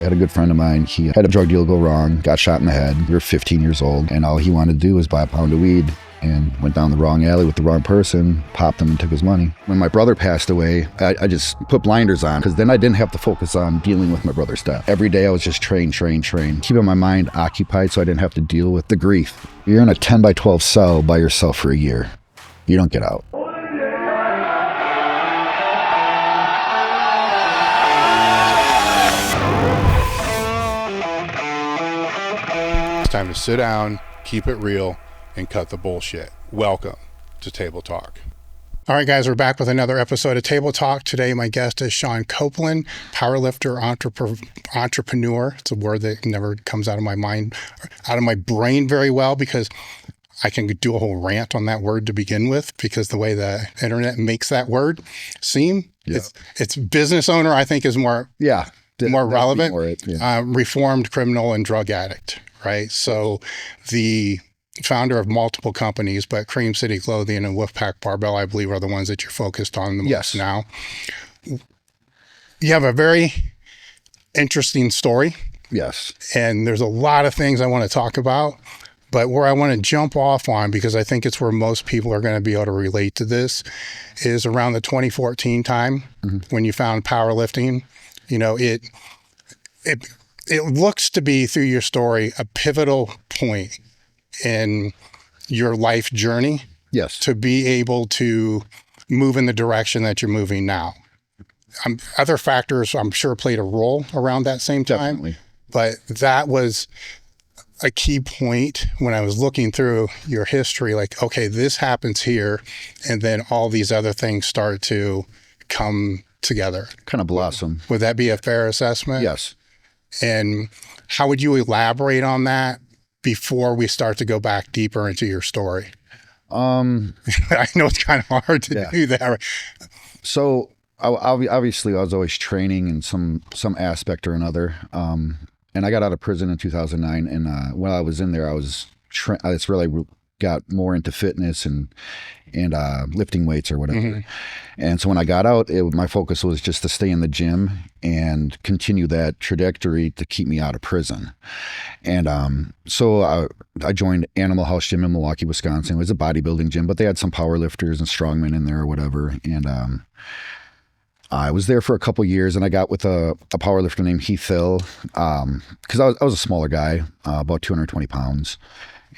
I had a good friend of mine. He had a drug deal go wrong, got shot in the head. We were 15 years old, and all he wanted to do was buy a pound of weed, and went down the wrong alley with the wrong person, popped him and took his money. When my brother passed away, I just put blinders on, because then I didn't have to focus on dealing with my brother's death. Every day I was just train, keeping my mind occupied so I didn't have to deal with the grief. You're in a 10 by 12 cell by yourself for a year. You don't get out. Time to sit down, keep it real, and cut the bullshit. Welcome to Table Talk. All right, guys, we're back with another episode of Table Talk. Today, my guest is Shaun Kopplin, powerlifter, entrepreneur. It's a word that never comes out of my mind, out of my brain very well, because I can do a whole rant on that word to begin with, because the way the internet makes that word seem, it's business owner, I think, is more relevant. Reformed criminal and drug addict. Right. So the founder of multiple companies, but Cream City Clothing and Wolfpack Barbell, I believe, are the ones that you're focused on the most now. You have a very interesting story. Yes. And there's a lot of things I want to talk about, but where I want to jump off on, because I think it's where most people are going to be able to relate to this, is around the 2014 time when you found powerlifting. You know, it looks to be, through your story, a pivotal point in your life journey. Yes. To be able to move in the direction that you're moving now. Other factors, I'm sure, played a role around that same time. Definitely. But that was a key point when I was looking through your history, like, okay, this happens here, and then all these other things start to come together. Kind of blossom. Would that be a fair assessment? Yes. And how would you elaborate on that before we start to go back deeper into your story? I know it's kind of hard to do that. So obviously I was always training in some aspect or another. And I got out of prison in 2009. And while I was in there, it's really got more into fitness and lifting weights or whatever. And so when I got out, my focus was just to stay in the gym and continue that trajectory to keep me out of prison. And so I joined Animal House Gym in Milwaukee, Wisconsin. It was a bodybuilding gym, but they had some powerlifters and strongmen in there or whatever. And I was there for a couple years, and I got with a powerlifter named Heath Hill, because I was a smaller guy, about 220 pounds.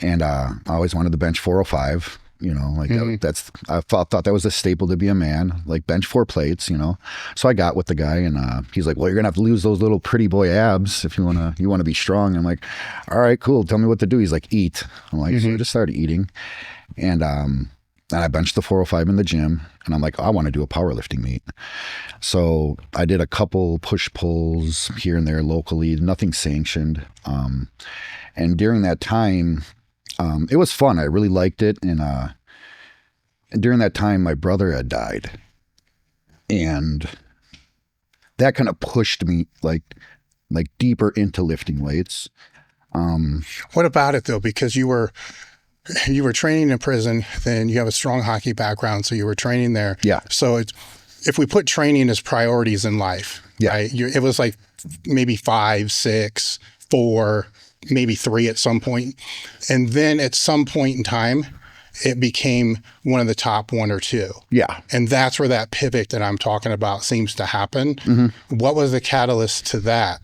And I always wanted to bench 405, you know, like I thought that was a staple to be a man, like bench 4 plates, you know. So I got with the guy, and he's like, well, you're gonna have to lose those little pretty boy abs if you wanna be strong. I'm like, all right, cool. Tell me what to do. He's like, eat. I'm like, so I just started eating, and I benched the 405 in the gym, and I'm like, I want to do a powerlifting meet. So I did a couple push pulls here and there locally, nothing sanctioned. And during that time, it was fun. I really liked it. And during that time, my brother had died. And that kind of pushed me like deeper into lifting weights. What about it though? Because you were training in prison, then you have a strong hockey background. So you were training there. Yeah. So if we put training as priorities in life, right? It was like maybe 5, 6, 4, maybe 3 at some point. And then at some point in time, it became one of the top 1 or 2. Yeah. And that's where that pivot that I'm talking about seems to happen. What was the catalyst to that?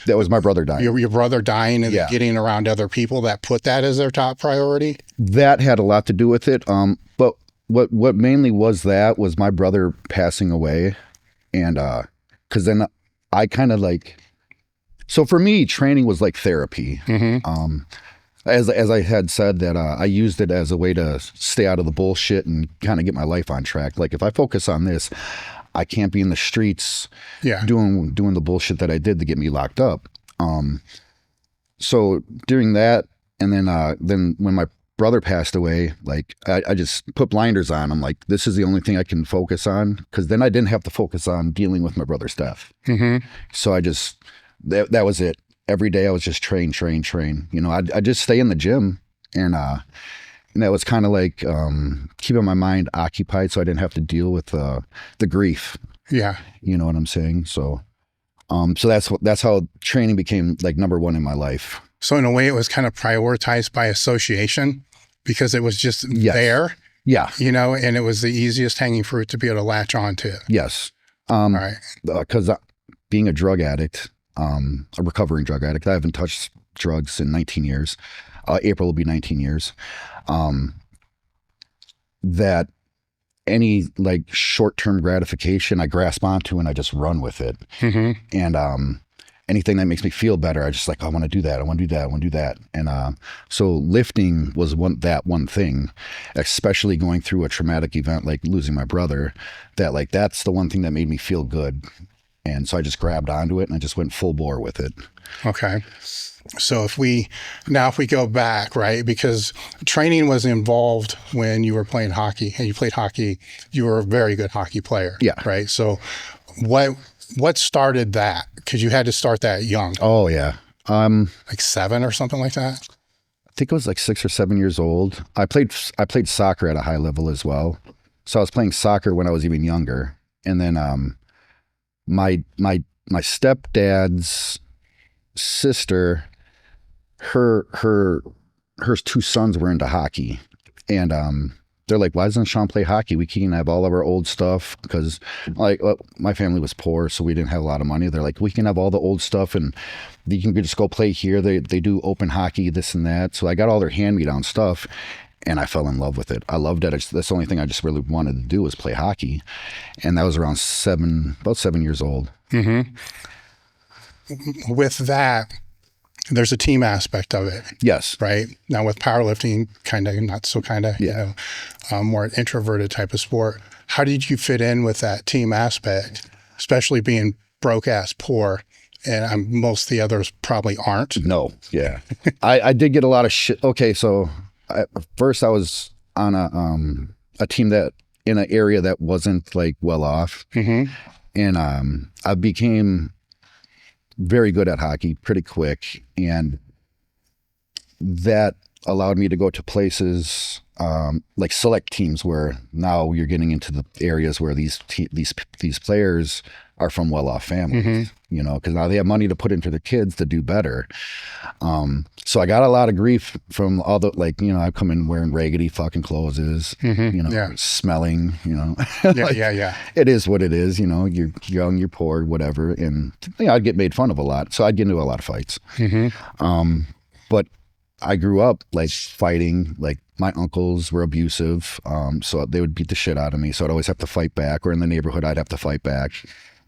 That was my brother dying. Your brother dying and getting around other people that put that as their top priority? That had a lot to do with it. But what mainly was my brother passing away. And because then I kind of like... So for me, training was like therapy. As I had said, that I used it as a way to stay out of the bullshit and kind of get my life on track. Like if I focus on this, I can't be in the streets doing the bullshit that I did to get me locked up. So during that, and then when my brother passed away, like I just put blinders on. I'm like, this is the only thing I can focus on, because then I didn't have to focus on dealing with my brother's death. So I just... That was it. Every day I was just train. You know, I just stay in the gym, and that was kind of like keeping my mind occupied so I didn't have to deal with the grief. Yeah. You know what I'm saying? So So that's how training became like number one in my life. So in a way, it was kind of prioritized by association because it was just there, Yeah. you know, and it was the easiest hanging fruit to be able to latch on to. Yes. All right. Because being a drug addict, a recovering drug addict, I haven't touched drugs in 19 years. April will be 19 years. That any like short-term gratification I grasp onto and I just run with it. And anything that makes me feel better, I just like, I want to do that. I want to do that. I want to do that. And so lifting was that one thing, especially going through a traumatic event like losing my brother, that's the one thing that made me feel good. And so I just grabbed onto it and I just went full bore with it. Okay. So if we go back, right, because training was involved when you were playing hockey and you played hockey, you were a very good hockey player. Yeah. Right. So what started that? Because you had to start that young. Oh yeah. Like 7 or something like that. I think it was like 6 or 7 years old. I played soccer at a high level as well. So I was playing soccer when I was even younger. And then my stepdad's sister, her 2 sons were into hockey, and they're like, why doesn't Shaun play hockey? We can have all of our old stuff, because like my family was poor, so we didn't have a lot of money. They're like, we can have all the old stuff and you can just go play here. They do open hockey, this and that. So I got all their hand-me-down stuff and I fell in love with it. I loved it. That's the only thing I just really wanted to do was play hockey. And that was around about 7 years old. With that, there's a team aspect of it. Yes. Right. Now with powerlifting, kind of, not so kind of, you know, more introverted type of sport. How did you fit in with that team aspect, especially being broke ass poor? And most of the others probably aren't. No. Yeah. I did get a lot of shit. Okay. So first I was on a team that in an area that wasn't like well off. And I became very good at hockey pretty quick, and that allowed me to go to places like select teams where now you're getting into the areas where these players are from well-off families, you know, because now they have money to put into their kids to do better. So I got a lot of grief from all the, like, you know, I come in wearing raggedy fucking clothes, you know, smelling, you know. Like, it is what it is, you know, you're young, you're poor, whatever. And you know, I'd get made fun of a lot. So I'd get into a lot of fights. But I grew up like fighting, like my uncles were abusive. So they would beat the shit out of me. So I'd always have to fight back, or in the neighborhood, I'd have to fight back.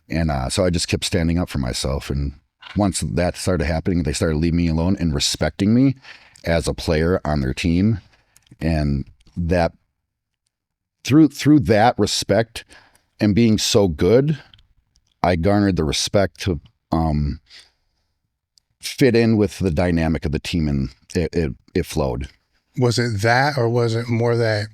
And so I just kept standing up for myself. And once that started happening, they started leaving me alone and respecting me as a player on their team. And that through that respect and being so good, I garnered the respect to fit in with the dynamic of the team, and it flowed. Was it that, or was it more that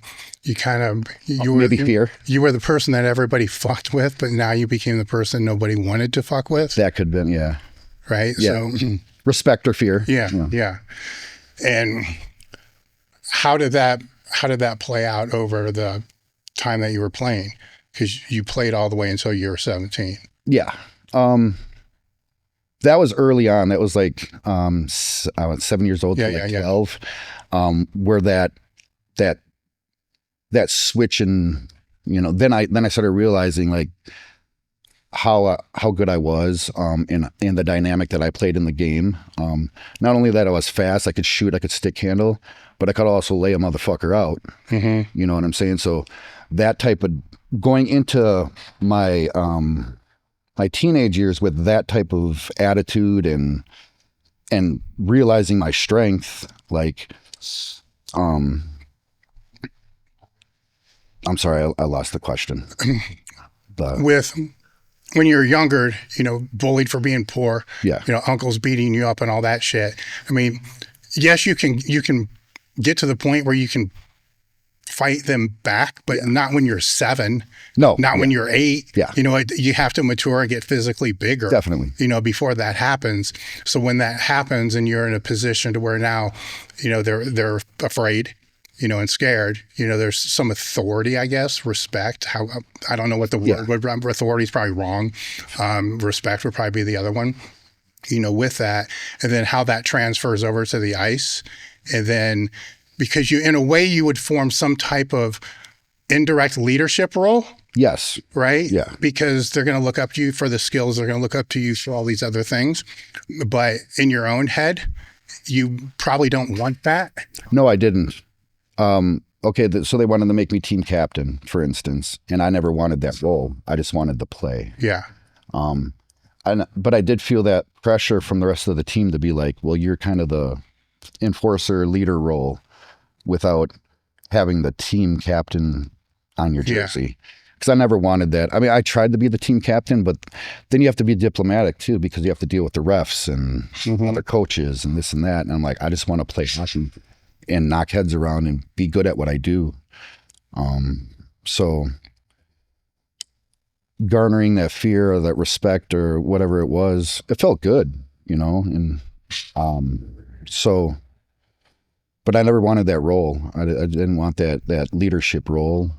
you kind of, you were maybe fear? You were the person that everybody fucked with, but now you became the person nobody wanted to fuck with? That could have been, yeah. Right? Yeah. So respect or fear. Yeah. And how did that play out over the time that you were playing? Because you played all the way until you were 17. Yeah. That was early on. That was like I was 7 years old, to 12. Where that switch, and you know, then I started realizing like how good I was in the dynamic that I played in the game. Not only that I was fast, I could shoot, I could stick handle, but I could also lay a motherfucker out. You know what I'm saying? So that type of going into my my teenage years with that type of attitude and realizing my strength, like, I'm sorry, I lost the question. With when you're younger, you know, bullied for being poor, you know, uncles beating you up and all that shit. I mean, yes, you can get to the point where you can fight them back, but not when you're 7. No, not when you're 8. Yeah. You know, you have to mature and get physically bigger. Definitely. You know, before that happens. So when that happens and you're in a position to where now, you know, they're afraid, and scared, there's some authority, I guess, respect. How, I don't know what the word would, authority is probably wrong. Respect would probably be the other one, with that. And then how that transfers over to the ice. And then because in a way you would form some type of indirect leadership role. Yes. Right? Yeah. Because they're going to look up to you for the skills. They're going to look up to you for all these other things. But in your own head, you probably don't want that. No, I didn't. Okay, so they wanted to make me team captain, for instance, and I never wanted that role. I just wanted to play. Yeah. But I did feel that pressure from the rest of the team to be like, well, you're kind of the enforcer leader role without having the team captain on your jersey. Because I never wanted that. I mean, I tried to be the team captain, but then you have to be diplomatic too, because you have to deal with the refs and other coaches and this and that. And I'm like, I just want to play hockey and knock heads around and be good at what I do. So garnering that fear or that respect or whatever it was, it felt good, and so, but I never wanted that role. I didn't want that leadership role,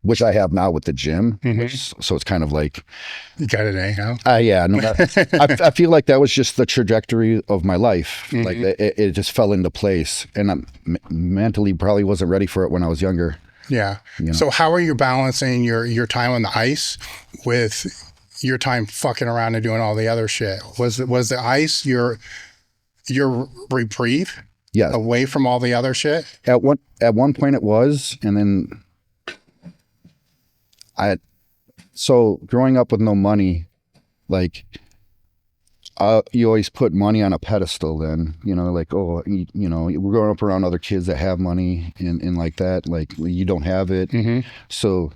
which I have now with the gym. So it's kind of like, you got it, huh? Yeah, no, I feel like that was just the trajectory of my life. Like it just fell into place, and I mentally probably wasn't ready for it when I was younger. Yeah. So how are you balancing your time on the ice with your time fucking around and doing all the other shit? Was the ice your reprieve? Yeah. Away from all the other shit? At one point it was, and then so growing up with no money, like you always put money on a pedestal then, like, oh, we're growing up around other kids that have money and like that, like you don't have it. So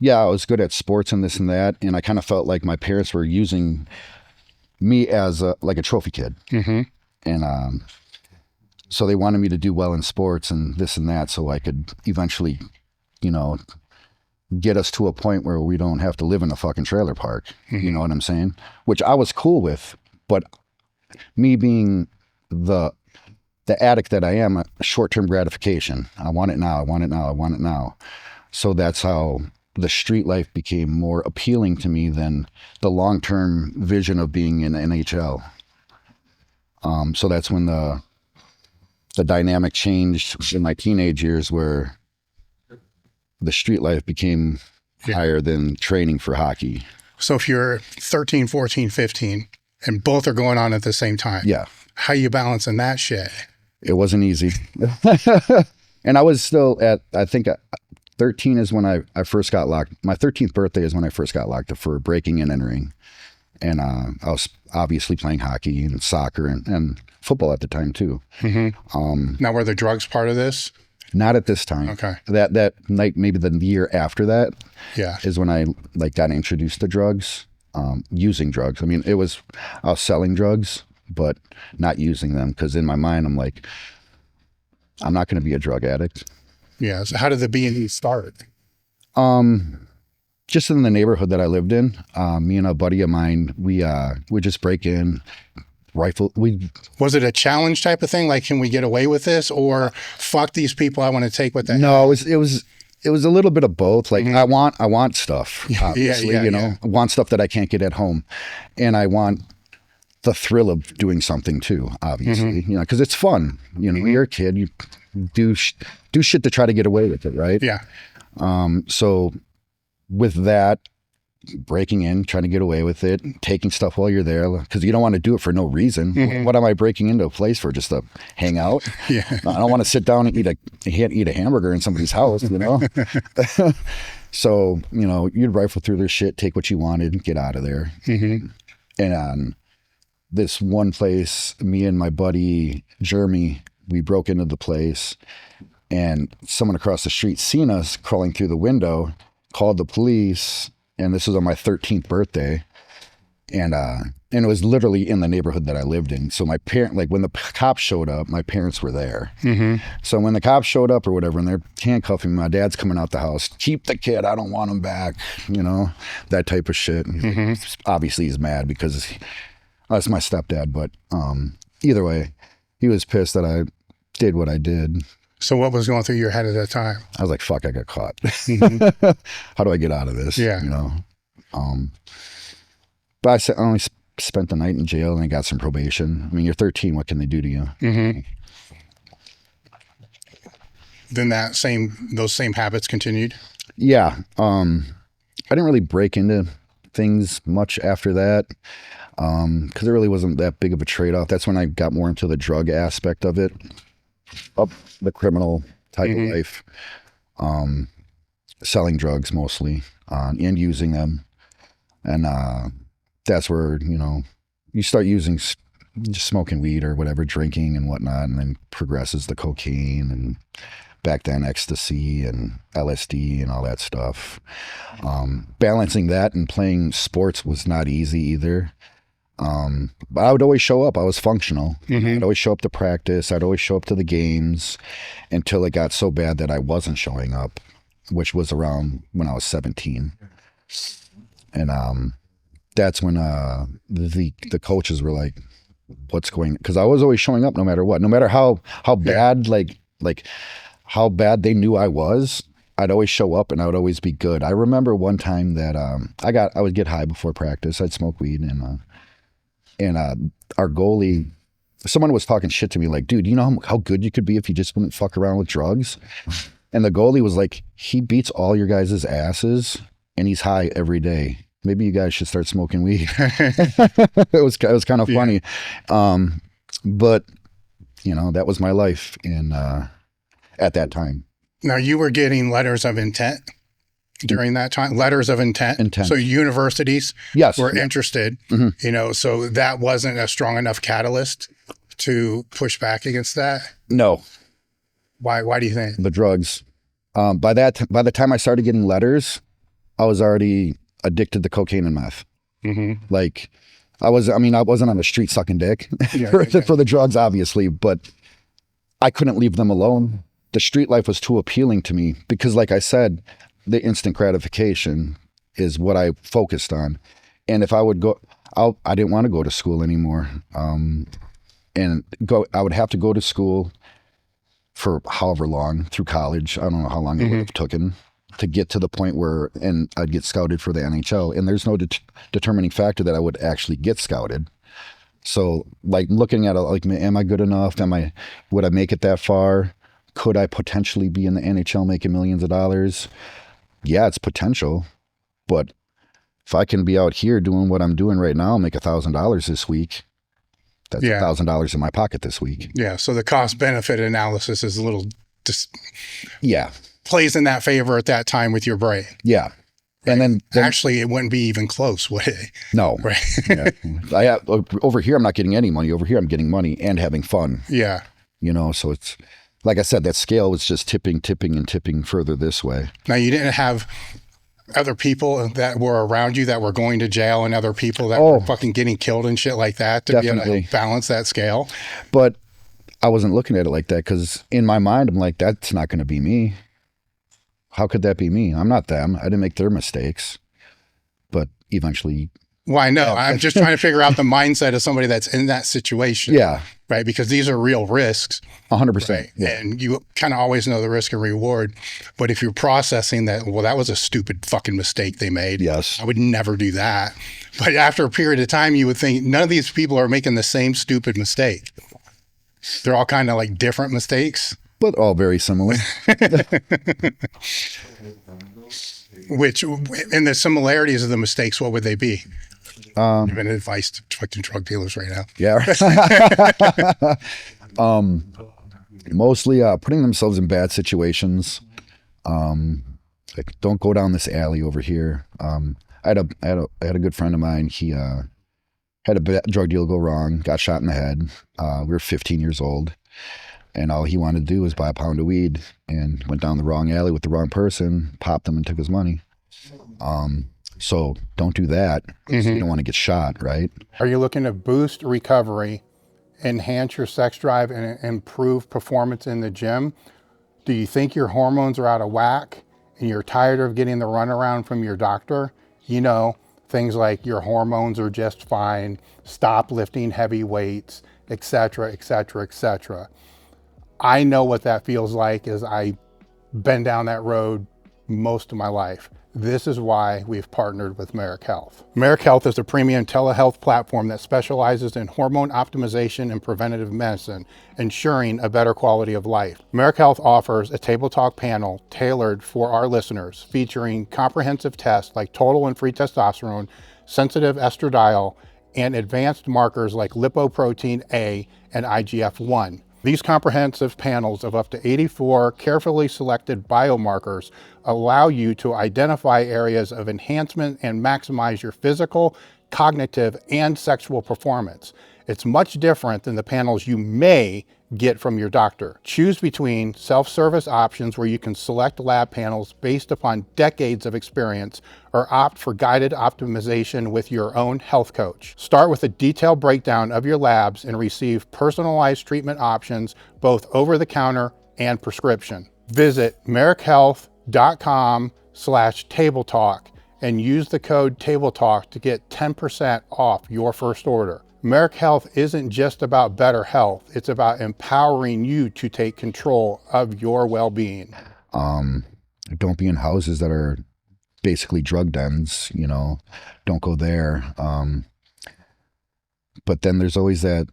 yeah, I was good at sports and this and that. And I kind of felt like my parents were using me as like a trophy kid. And so they wanted me to do well in sports and this and that, so I could eventually, get us to a point where we don't have to live in a fucking trailer park. You know what I'm saying? Which I was cool with, but me being the addict that I am, short-term gratification. I want it now. I want it now. I want it now. So that's how the street life became more appealing to me than the long-term vision of being in NHL. So that's when the dynamic changed in my teenage years, where the street life became higher than training for hockey. So if you're 13, 14, 15, and both are going on at the same time, how you balancing that shit? It wasn't easy. And I was still I think 13 is when I first got locked. My 13th birthday is when I first got locked up for breaking and entering. And I was obviously playing hockey and soccer and football at the time too. Now, were the drugs part of this? Not at this time. Okay. That night, maybe the year after that, is when I got introduced to drugs, using drugs. I mean, I was selling drugs, but not using them, because in my mind, I'm like, I'm not going to be a drug addict. Yeah. So how did the B&E start? Just in the neighborhood that I lived in, me and a buddy of mine, we just break in. Rifle. Was it a challenge type of thing? Like, can we get away with this, or fuck these people, I want to take what they No, it was a little bit of both. Like, I want stuff, obviously, I want stuff that I can't get at home. And I want the thrill of doing something too, obviously, because it's fun. You're a kid, you do shit to try to get away with it, right? Yeah. So with that, breaking in, trying to get away with it, taking stuff while you're there, because you don't want to do it for no reason. What am I breaking into a place for? Just to hang out? I don't want to sit down and eat a hamburger in somebody's house, So, you'd rifle through their shit, take what you wanted, and get out of there. And this one place, me and my buddy Jeremy, we broke into the place, and someone across the street seen us crawling through the window, called the police. And this was on my 13th birthday. And it was literally in the neighborhood that I lived in. So my when the cops showed up, my parents were there. So when the cops showed up or whatever, and they're handcuffing me, my dad's coming out the house, keep the kid, I don't want him back, that type of shit. Obviously he's mad because that's my stepdad. But either way, he was pissed that I did what I did. So what was going through your head at that time? I was like, fuck, I got caught. Mm-hmm. How do I get out of this? Yeah. You know? But I only spent the night in jail and I got some probation. I mean, you're 13. What can they do to you? Mm-hmm. Then those same habits continued? Yeah. I didn't really break into things much after that because it really wasn't that big of a trade-off. That's when I got more into the drug aspect of it, up the criminal type of life, selling drugs mostly and using them. And that's where, you know, you start using, just smoking weed or whatever, drinking and whatnot, and then progresses the cocaine and back then ecstasy and LSD and all that stuff. Balancing that and playing sports was not easy either. But I would always show up. I was functional. I'd always show up to practice. I'd always show up to the games until it got so bad that I wasn't showing up, which was around when I was 17. And that's when the coaches were like, what's going, because I was always showing up no matter what, no matter how bad, like how bad they knew I was, I'd always show up and I would always be good. I remember one time that I would get high before practice. I'd smoke weed and our goalie, someone was talking shit to me like, dude, you know how good you could be if you just wouldn't fuck around with drugs? And the goalie was like, he beats all your guys' asses and he's high every day. Maybe you guys should start smoking weed. It was kind of funny. But you know, that was my life at that time. Now you were getting letters of intent during that time, letters of intent. So universities were interested, you know, so that wasn't a strong enough catalyst to push back against that. No. Why do you think? The drugs. By the time I started getting letters, I was already addicted to cocaine and meth. Like I wasn't on the street sucking dick for the drugs, obviously, but I couldn't leave them alone. The street life was too appealing to me because, like I said, the instant gratification is what I focused on. And if I would go, I didn't want to go to school anymore. I would have to go to school for however long through college. I don't know how long it would have taken to get to the point where, and I'd get scouted for the NHL. And there's no determining factor that I would actually get scouted. So like looking at it, like, am I good enough? Would I make it that far? Could I potentially be in the NHL making millions of dollars? Yeah, it's potential. But if I can be out here doing what I'm doing right now, make $1,000 this week, that's $1,000 in my pocket this week. Yeah. So the cost benefit analysis is a little yeah, plays in that favor at that time with your brain. Yeah. Right. And then actually it wouldn't be even close, would it? No. Right. Yeah. Over here, I'm not getting any money. Over here, I'm getting money and having fun. Yeah. You know, so it's, like I said, that scale was just tipping further this way. Now, you didn't have other people that were around you that were going to jail and other people that were fucking getting killed and shit like that to be able to balance that scale? But I wasn't looking at it like that because in my mind, I'm like, that's not going to be me. How could that be me? I'm not them. I didn't make their mistakes. But eventually... Well, I know. I'm just trying to figure out the mindset of somebody that's in that situation. Yeah. Right? Because these are real risks. 100%. Right? Yeah. And you kind of always know the risk and reward. But if you're processing that, well, that was a stupid fucking mistake they made. Yes. I would never do that. But after a period of time, you would think none of these people are making the same stupid mistake. They're all kind of like different mistakes. But all very similar. Which, in the similarities of the mistakes, what would they be? Giving advice to fucking drug dealers right now. Yeah. Mostly putting themselves in bad situations. Like, don't go down this alley over here. I had a good friend of mine. He had a drug deal go wrong, got shot in the head. We were 15 years old. And all he wanted to do was buy a pound of weed and went down the wrong alley with the wrong person, popped him and took his money. So don't do that. You don't want to get shot, right? Are you looking to boost recovery, enhance your sex drive, and improve performance in the gym? Do you think your hormones are out of whack and you're tired of getting the runaround from your doctor? You know, things like your hormones are just fine, stop lifting heavy weights, etc., etc., etc. I know what that feels like, as I've been down that road most of my life. This is why we've partnered with Merrick Health. Merrick Health is a premium telehealth platform that specializes in hormone optimization and preventative medicine, ensuring a better quality of life. Merrick Health offers a Table Talk panel tailored for our listeners, featuring comprehensive tests like total and free testosterone, sensitive estradiol, and advanced markers like lipoprotein A and IGF-1. These comprehensive panels of up to 84 carefully selected biomarkers allow you to identify areas of enhancement and maximize your physical, cognitive, and sexual performance. It's much different than the panels you may get from your doctor. Choose between self-service options where you can select lab panels based upon decades of experience, or opt for guided optimization with your own health coach. Start with a detailed breakdown of your labs and receive personalized treatment options, both over the counter and prescription. Visit merrickhealth.com/tabletalk and use the code tabletalk to get 10% off your first order. Merrick Health isn't just about better health. It's about empowering you to take control of your well-being. Don't be in houses that are basically drug dens, you know, don't go there. But then there's always that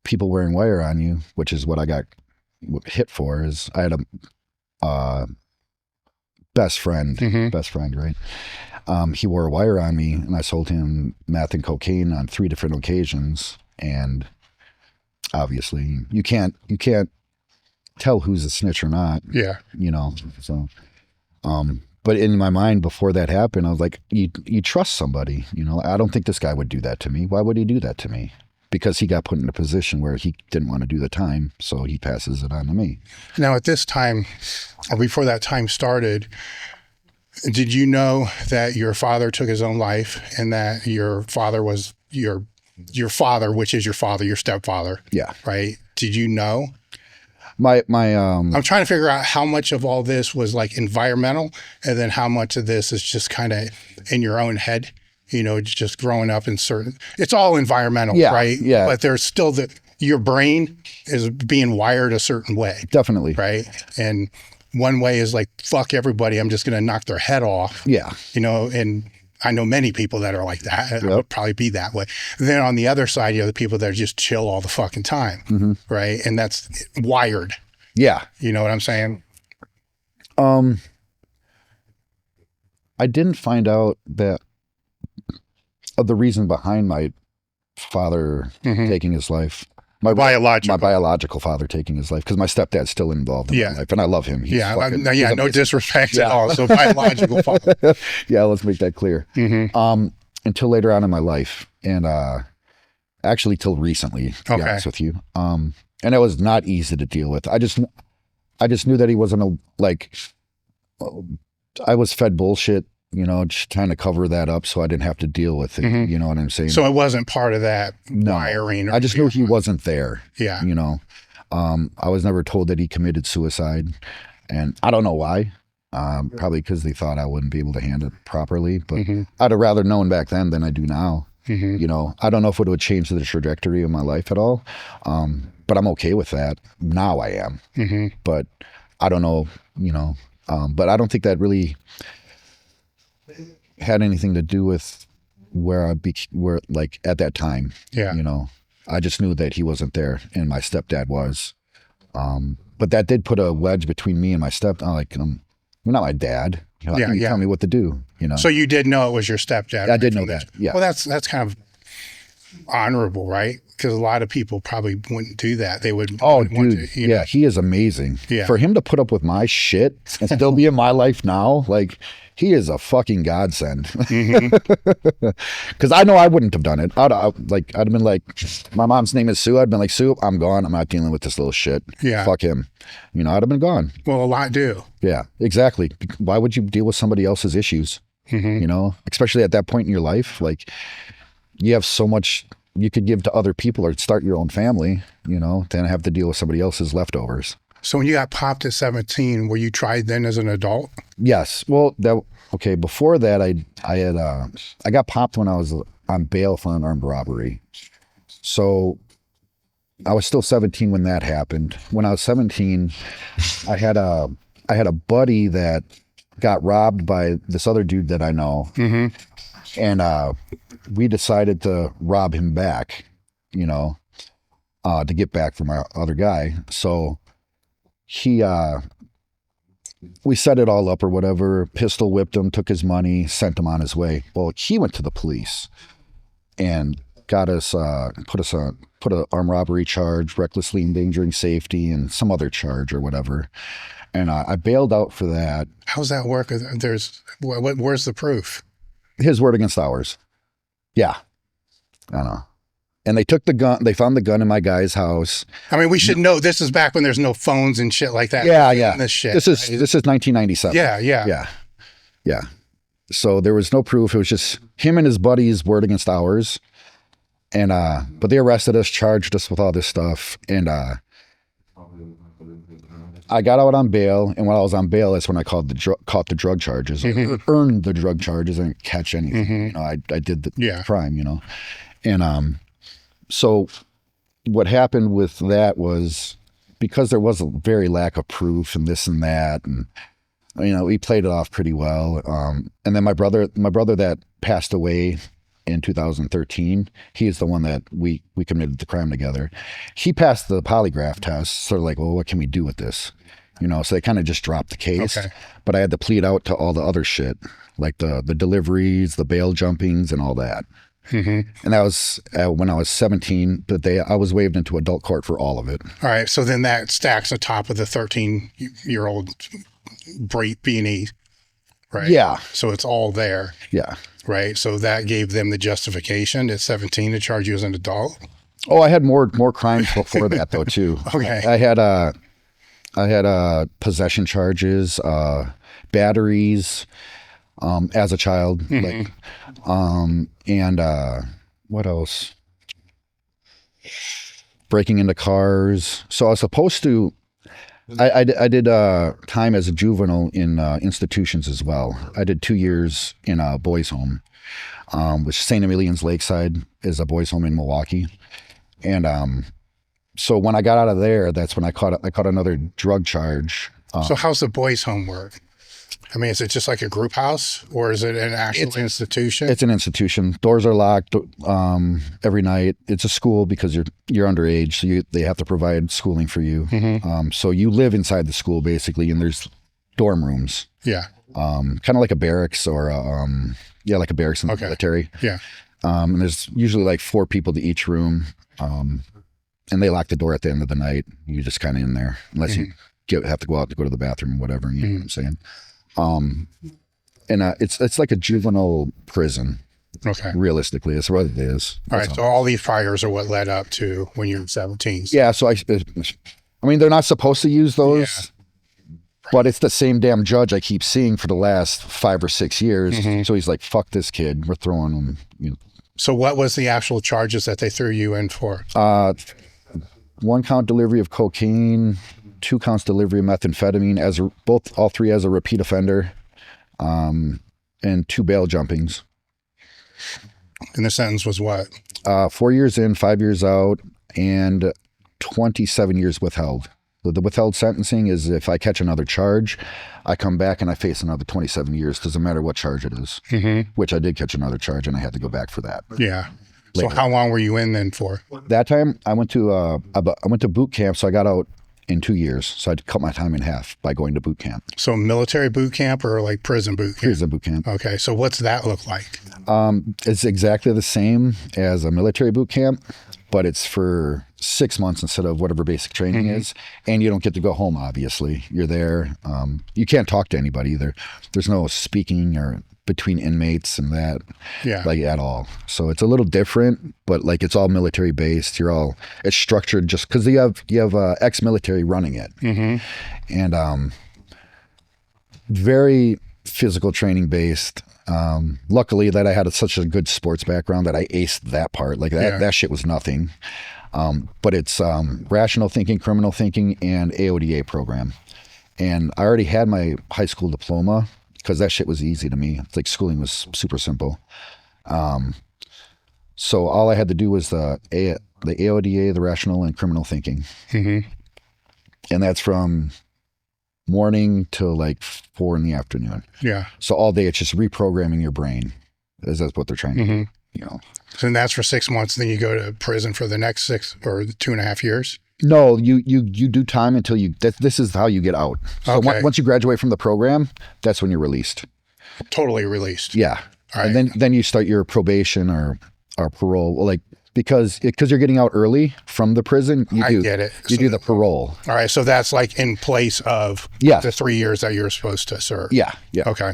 people wearing wire on you, which is what I got hit for. Is I had a best friend, right? He wore a wire on me, and I sold him meth and cocaine on 3 different occasions. And obviously you can't tell who's a snitch or not. Yeah. You know, so, but in my mind before that happened, I was like, you trust somebody, you know, I don't think this guy would do that to me. Why would he do that to me? Because he got put in a position where he didn't want to do the time. So he passes it on to me. Now at this time, or before that time started, did you know that your father took his own life, and that your father was your father, which is your father, your stepfather? Yeah. Right. Did you know? I'm trying to figure out how much of all this was like environmental, and then how much of this is just kind of in your own head, you know, just growing up in it's all environmental, right? Yeah. But there's still your brain is being wired a certain way. Definitely. Right. And one way is like, fuck everybody, I'm just going to knock their head off. Yeah. You know, and I know many people that are like that. It would probably be that way. Then on the other side, you have the people that are just chill all the fucking time. Right. And that's wired. Yeah. You know what I'm saying? I didn't find out that of the reason behind my father taking his life. My biological father taking his life, because my stepdad's still involved in my life, and I love him. He's no disrespect at all. So biological father. Yeah, let's make that clear. Until later on in my life, and actually till recently, to be honest with you. And it was not easy to deal with. I just knew that he wasn't I was fed bullshit, you know, just trying to cover that up so I didn't have to deal with it. You know what I'm saying? So it wasn't part of that wiring. I just knew he wasn't there. Yeah. You know, I was never told that he committed suicide, and I don't know why. Probably because they thought I wouldn't be able to handle it properly, but I'd have rather known back then than I do now. You know, I don't know if it would change the trajectory of my life at all. But I'm okay with that. Now I am. But I don't know, you know, but I don't think that really had anything to do with where like at that time. Yeah. You know, I just knew that he wasn't there, and my stepdad was. But that did put a wedge between me and my you're not my dad. You know, you tell me what to do, you know. So you did know it was your stepdad? I did know that. Yeah. Well, that's kind of honorable, right? Because a lot of people probably wouldn't do that. They would. Oh, dude. Yeah, he is amazing. Yeah. For him to put up with my shit and still be in my life now, like, he is a fucking godsend. Because I know I wouldn't have done it. I'd have been like, my mom's name is Sue. I'd been like, Sue, I'm gone. I'm not dealing with this little shit. Yeah. Fuck him. You know, I'd have been gone. Well, a lot do. Yeah, exactly. Why would you deal with somebody else's issues? You know, especially at that point in your life, like, you have so much you could give to other people or start your own family, you know, than have to deal with somebody else's leftovers. So when you got popped at 17, were you tried then as an adult? Yes. Well, before that, I got popped when I was on bail for an armed robbery. So I was still 17 when that happened. When I was 17, I had a buddy that got robbed by this other dude that I know. And we decided to rob him back, you know, to get back from our other guy. So we set it all up or whatever, pistol whipped him, took his money, sent him on his way. Well, he went to the police and got us, put an armed robbery charge, recklessly endangering safety, and some other charge or whatever. And I bailed out for that. How's that work? Where's the proof? His word against ours. Yeah. I know. And they took the gun. They found the gun in my guy's house. I mean, we should know this is back when there's no phones and shit like that. Yeah. This shit. This is 1997. Yeah. So there was no proof. It was just him and his buddy's word against ours. And but they arrested us, charged us with all this stuff. And I got out on bail. And while I was on bail, that's when I caught the drug charges. Earned the drug charges. I didn't catch anything. You know, I did the crime. You know, and so what happened with that was because there was a very lack of proof and this and that, and you know, we played it off pretty well. And then my brother that passed away in 2013, he is the one that we committed the crime together. He passed the polygraph test. So like, well, what can we do with this? You know, so they kind of just dropped the case. Okay. But I had to plead out to all the other shit, like the deliveries, the bail jumpings, and all that. And that was when I was 17, but I was waived into adult court for all of it. All right. So then that stacks on top of the 13-year-old B&E, right? Yeah. So it's all there. Yeah. Right. So that gave them the justification at 17 to charge you as an adult. Oh, I had more crimes before that though too. Okay. I had possession charges, batteries, as a child, like, and what else? Breaking into cars. So I was supposed to. I did time as a juvenile in institutions as well. I did 2 years in a boys' home, which St. Emilian's Lakeside is a boys' home in Milwaukee, and so when I got out of there, that's when I caught another drug charge. So how's the boys' home work? I mean, is it just like a group house, or is it an actual institution? It's an institution. Doors are locked every night. It's a school because you're underage, so they have to provide schooling for you. So you live inside the school basically, and there's dorm rooms. Yeah. Kind of like a barracks or like a barracks in the military. Yeah. And there's usually like 4 people to each room, and they lock the door at the end of the night. You just kind of in there unless you have to go out to go to the bathroom or whatever. You know what I'm saying? And it's like a juvenile prison. Okay. Realistically, that's what it is. All right. So all these priors are what led up to when you're 17. Yeah. So I mean, they're not supposed to use those, but it's the same damn judge I keep seeing for the last 5 or 6 years. So he's like, "Fuck this kid. We're throwing him." You know. So what was the actual charges that they threw you in for? 1 count delivery of cocaine. 2 counts delivery of methamphetamine all 3 as a repeat offender, and 2 bail jumpings. And the sentence was what? 4 years in, 5 years out, and 27 years withheld. The withheld sentencing is if I catch another charge, I come back and I face another 27 years. Doesn't matter what charge it is, which I did catch another charge and I had to go back for that. Yeah. Later. So how long were you in then for? That time I went to boot camp, so I got out in 2 years. So I cut my time in half by going to boot camp. So military boot camp or like prison boot camp? Prison boot camp. Okay. So what's that look like? It's exactly the same as a military boot camp, but it's for 6 months instead of whatever basic training is. And you don't get to go home, obviously. You're there. You can't talk to anybody either. There's no speaking or between inmates and that, like at all. So it's a little different, but like it's all military based. It's structured just because you have ex-military running it, and very physical training based. Luckily that I had such a good sports background that I aced that part. Like that shit was nothing. But it's rational thinking, criminal thinking, and AODA program. And I already had my high school diploma, because that shit was easy to me. It's like schooling was super simple. So all I had to do was the AODA, the rational and criminal thinking. Mm-hmm. And that's from morning till like 4 in the afternoon. Yeah. So all day it's just reprogramming your brain. That's what they're trying to do, you know. So that's for 6 months, then you go to prison for the next 6 or 2.5 years? No, you do time until this is how you get out. So Okay. once you graduate from the program, that's when you're released. Totally released. Yeah. All right. And then you start your probation or parole, like, because you're getting out early from the prison. I get it. You do the parole. All right. So that's like in place of the 3 years that you're supposed to serve. Yeah. Yeah. Okay.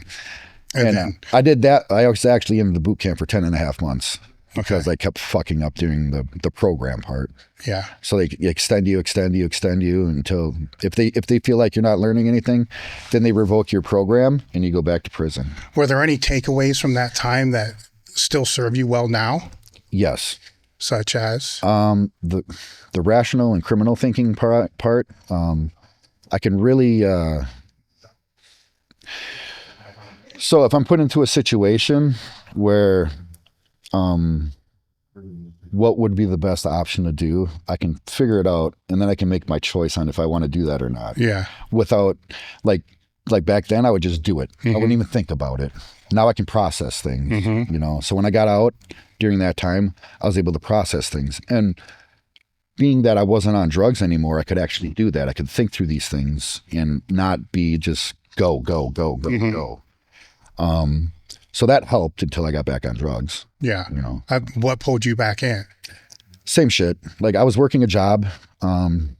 And then I did that. I was actually in the boot camp for 10.5 months because I kept fucking up during the program part. Yeah. So they extend you until if they feel like you're not learning anything, then they revoke your program and you go back to prison. Were there any takeaways from that time that still serve you well now? Yes. Such as? The rational and criminal thinking part, I can really, so if I'm put into a situation where, what would be the best option to do, I can figure it out and then I can make my choice on if I want to do that or not. Yeah. Without like back then I would just do it. I wouldn't even think about it. Now I can process things, you know? So when I got out during that time, I was able to process things. And being that I wasn't on drugs anymore, I could actually do that. I could think through these things and not be just go. So that helped until I got back on drugs. Yeah. You know, what pulled you back in? same shit. Like I was working a job, and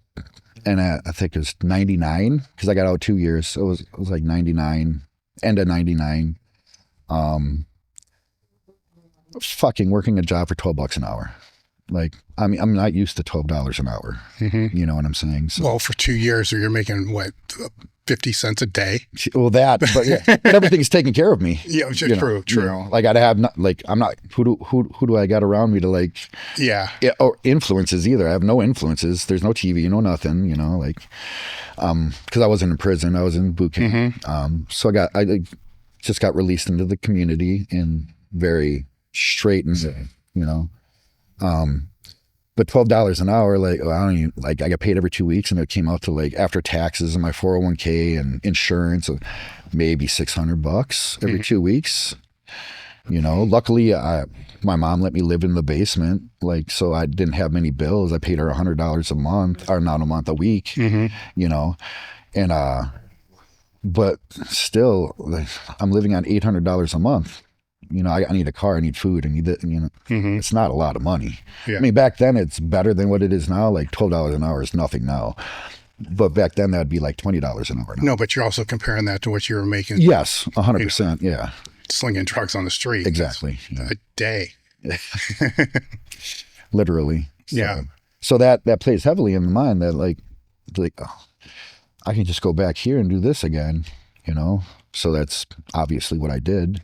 I think it was 99 because I got out 2 years. So it was like 99, end of 99. Fucking working a job for $12 an hour. Like, I mean, I'm not used to $12 an hour. You know what I'm saying? So, well, for 2 years, you're making what, 50 cents a day? well, but yeah, but everything's taken care of me. Yeah, true. You know, like I'd have not, like, I'm not, who do I got around me to like, or influences either. I have no influences. There's no TV, nothing, like, cause I wasn't in prison. I was in boot camp. So I just got released into the community and very straight and, but $12 an hour, like, I don't even, like, I got paid every 2 weeks and it came out to like, after taxes and my 401k and insurance, maybe $600 every 2 weeks. Luckily, my mom let me live in the basement, like, so I didn't have many bills. I paid her $100 a month, or not a month, a week, and, but still, like, I'm living on $800 a month. I need a car, I need food, I need that, it's not a lot of money. Yeah. I mean, back then it's better than what it is now. Like $12 an hour is nothing now. But back then that'd be like $20 an hour now. No, but you're also comparing that to what you were making. Yes, 100%. Yeah. Slinging drugs on the street. Exactly. Yeah. A day. Literally. Yeah. So that plays heavily in the mind that like, oh, I can just go back here and do this again, So that's obviously what I did,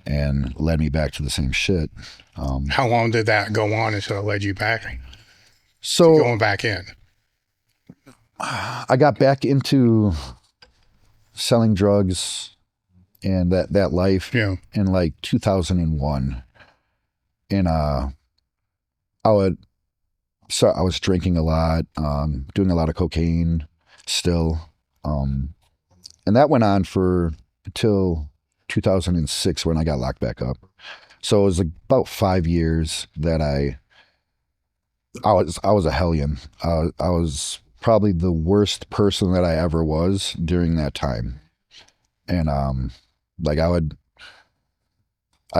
and led me back to the same shit. How long did that go on until it led you back? So going back in, I got back into selling drugs and that life in like 2001, and I was drinking a lot, doing a lot of cocaine still. And that went on until 2006 when I got locked back up. So it was about 5 years that I was a hellion. I was probably the worst person that I ever was during that time. And like I'd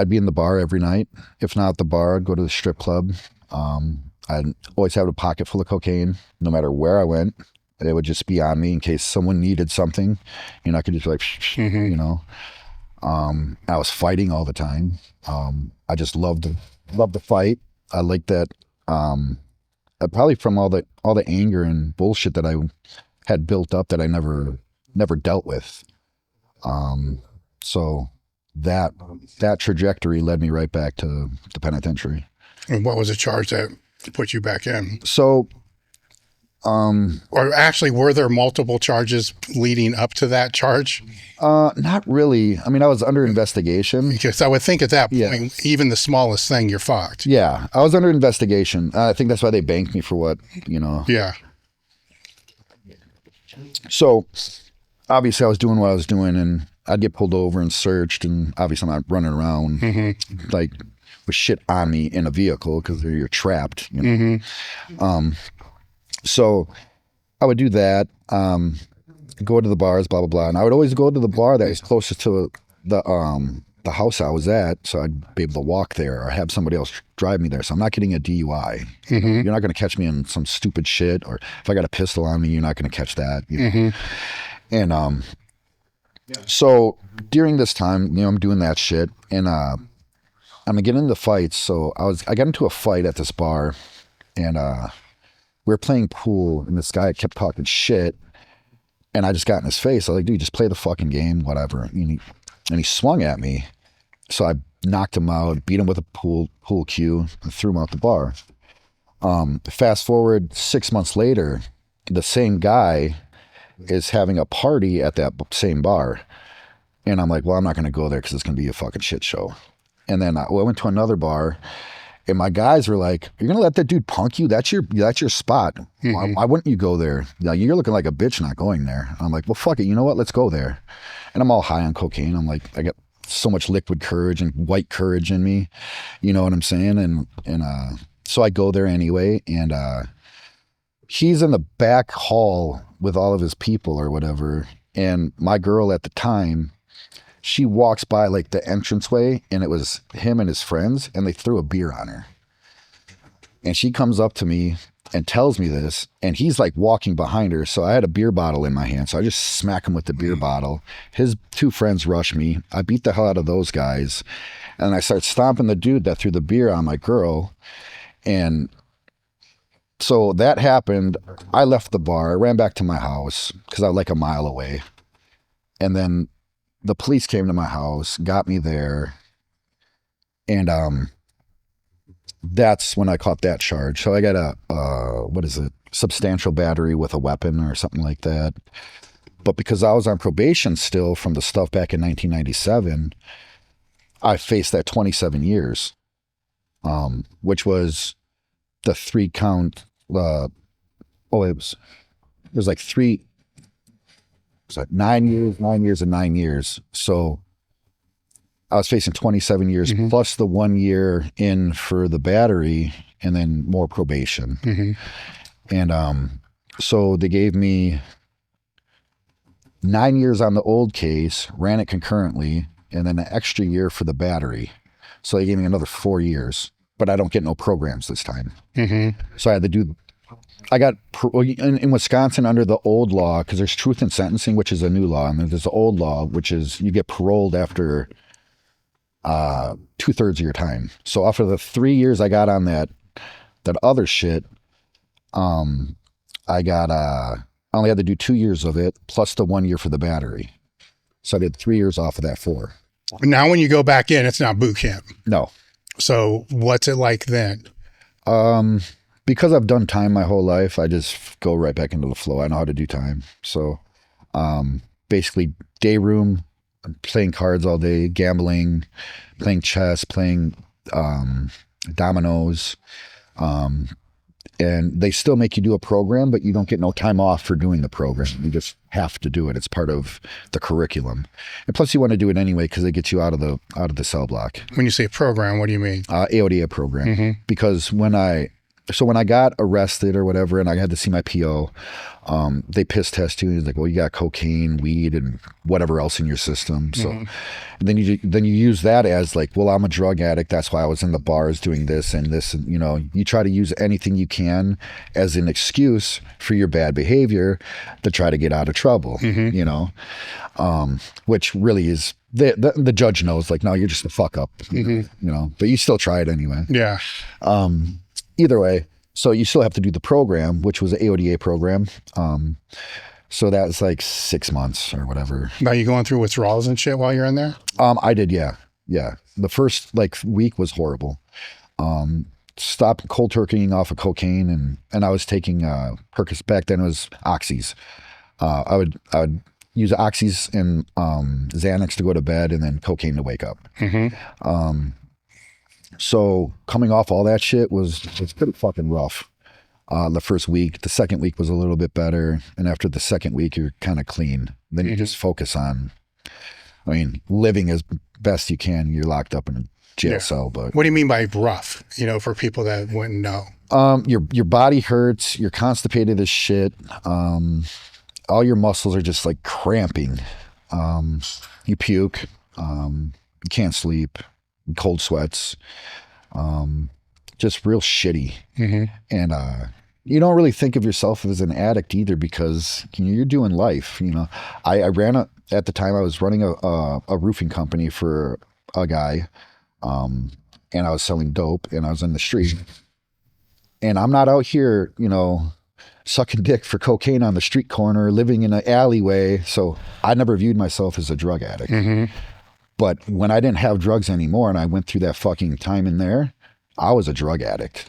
be in the bar every night. If not the bar, I'd go to the strip club. I'd always have a pocket full of cocaine, no matter where I went. It would just be on me in case someone needed something. I could just like, I was fighting all the time. I just loved to fight. I liked that. Probably from all the anger and bullshit that I had built up that I never dealt with. So that trajectory led me right back to the penitentiary. And what was the charge that put you back in? So Or actually, were there multiple charges leading up to that charge? Not really. I mean, I was under investigation. Because I would think at that point, Yeah. even the smallest thing, you're fucked. Yeah, I was under investigation. I think that's why they banked me for what, you know. Yeah. So obviously I was doing what I was doing, and I'd get pulled over and searched, and obviously I'm not running around like with shit on me in a vehicle because you're trapped, you know. So I would do that, go to the bars, blah, blah, blah. And I would always go to the bar that was closest to the house I was at, so I'd be able to walk there or have somebody else drive me there. So I'm not getting a DUI. You're not going to catch me in some stupid shit, or if I got a pistol on me, you're not going to catch that. You know? And so during this time, you know, I'm doing that shit, and I'm getting into fights. So I got into a fight at this bar, and we were playing pool, and this guy kept talking shit, and I just got in his face. I was like, dude, just play the fucking game, whatever. And he swung at me. So I knocked him out, beat him with a pool cue, and threw him out the bar. Fast forward 6 months later, the same guy is having a party at that same bar. And I'm like, well, I'm not going to go there because it's going to be a fucking shit show. And then I went to another bar, and my guys were like, you're going to let that dude punk you? That's your spot. Why wouldn't you go there? Like, you're looking like a bitch not going there. And I'm like, well, fuck it. You know what? Let's go there. And I'm all high on cocaine. I'm like, I got so much liquid courage and white courage in me. You know what I'm saying? And so I go there anyway. And he's in the back hall with all of his people or whatever. And my girl at the time, she walks by like the entranceway, and it was him and his friends, and they threw a beer on her. And she comes up to me and tells me this, and he's like walking behind her. So I had a beer bottle in my hand. So I just smack him with the beer bottle. His two friends rush me. I beat the hell out of those guys. And I start stomping the dude that threw the beer on my girl. And so that happened. I left the bar. I ran back to my house because I was like a mile away. And then the police came to my house, got me there, and that's when I caught that charge. So I got a substantial battery with a weapon or something like that. But because I was on probation still from the stuff back in 1997, I faced that 27 years, which was the 3-count. It was like 3. So 9 years, 9 years, and 9 years. So I was facing 27 years plus the 1 year in for the battery, and then more probation. And so they gave me 9 years on the old case, ran it concurrently, and then an extra year for the battery. So they gave me another 4 years, but I don't get no programs this time. So I had to do. I got in Wisconsin under the old law, because there's truth in sentencing, which is a new law, and there's the old law, which is you get paroled after 2/3 of your time. So after the 3 years I got on that other shit, I only had to do 2 years of it plus the 1 year for the battery. So I did 3 years off of that 4. Now, when you go back in, it's not boot camp. No. So what's it like then? Because I've done time my whole life, I just go right back into the flow. I know how to do time. So basically day room, playing cards all day, gambling, playing chess, playing dominoes. And they still make you do a program, but you don't get no time off for doing the program. You just have to do it. It's part of the curriculum. And plus you want to do it anyway because it gets you out of the cell block. When you say program, what do you mean? AODA program. Because when I got arrested or whatever, and I had to see my PO, they piss test you. He's like, well, you got cocaine, weed, and whatever else in your system. So and then you use that as like, well, I'm a drug addict. That's why I was in the bars doing this and this. And, you know, you try to use anything you can as an excuse for your bad behavior to try to get out of trouble, you know, which really is, the judge knows, like, no, you're just a fuck up, you know, but you still try it anyway. Yeah. Either way, so you still have to do the program, which was an AODA program. So that was like 6 months or whatever. Now you going through withdrawals and shit while you're in there? I did, yeah. The first like week was horrible. stopped cold turkeying off of cocaine, and I was taking Percocet. Back then it was oxys. I would use oxys and Xanax to go to bed, and then cocaine to wake up. So coming off all that shit was pretty fucking rough. The first week, the second week was a little bit better, and after the second week, you're kind of clean. Then you just focus on, living as best you can. You're locked up in a jail cell, but what do you mean by rough? For people that wouldn't know, your body hurts. You're constipated as shit. All your muscles are just like cramping. You puke. You can't sleep. Cold sweats. Just real shitty. And you don't really think of yourself as an addict either, because you're doing life. I ran at the time I was running a roofing company for a guy, and I was selling dope, and I was in the street, and I'm not out here, sucking dick for cocaine on the street corner, living in an alleyway. So I never viewed myself as a drug addict. But when I didn't have drugs anymore, and I went through that fucking time in there, I was a drug addict.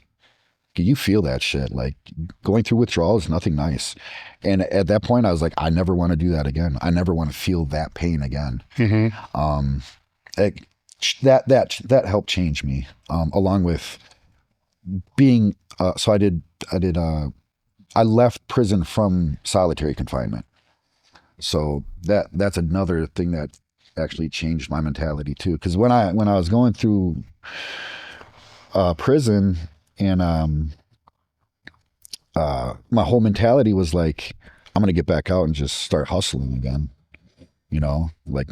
You feel that shit. Like, going through withdrawal is nothing nice. And at that point I was like, I never want to do that again. I never want to feel that pain again. That helped change me, along with being, I left prison from solitary confinement. So that's another thing that actually changed my mentality too. Cause when I was going through prison, and my whole mentality was like, I'm gonna get back out and just start hustling again. Like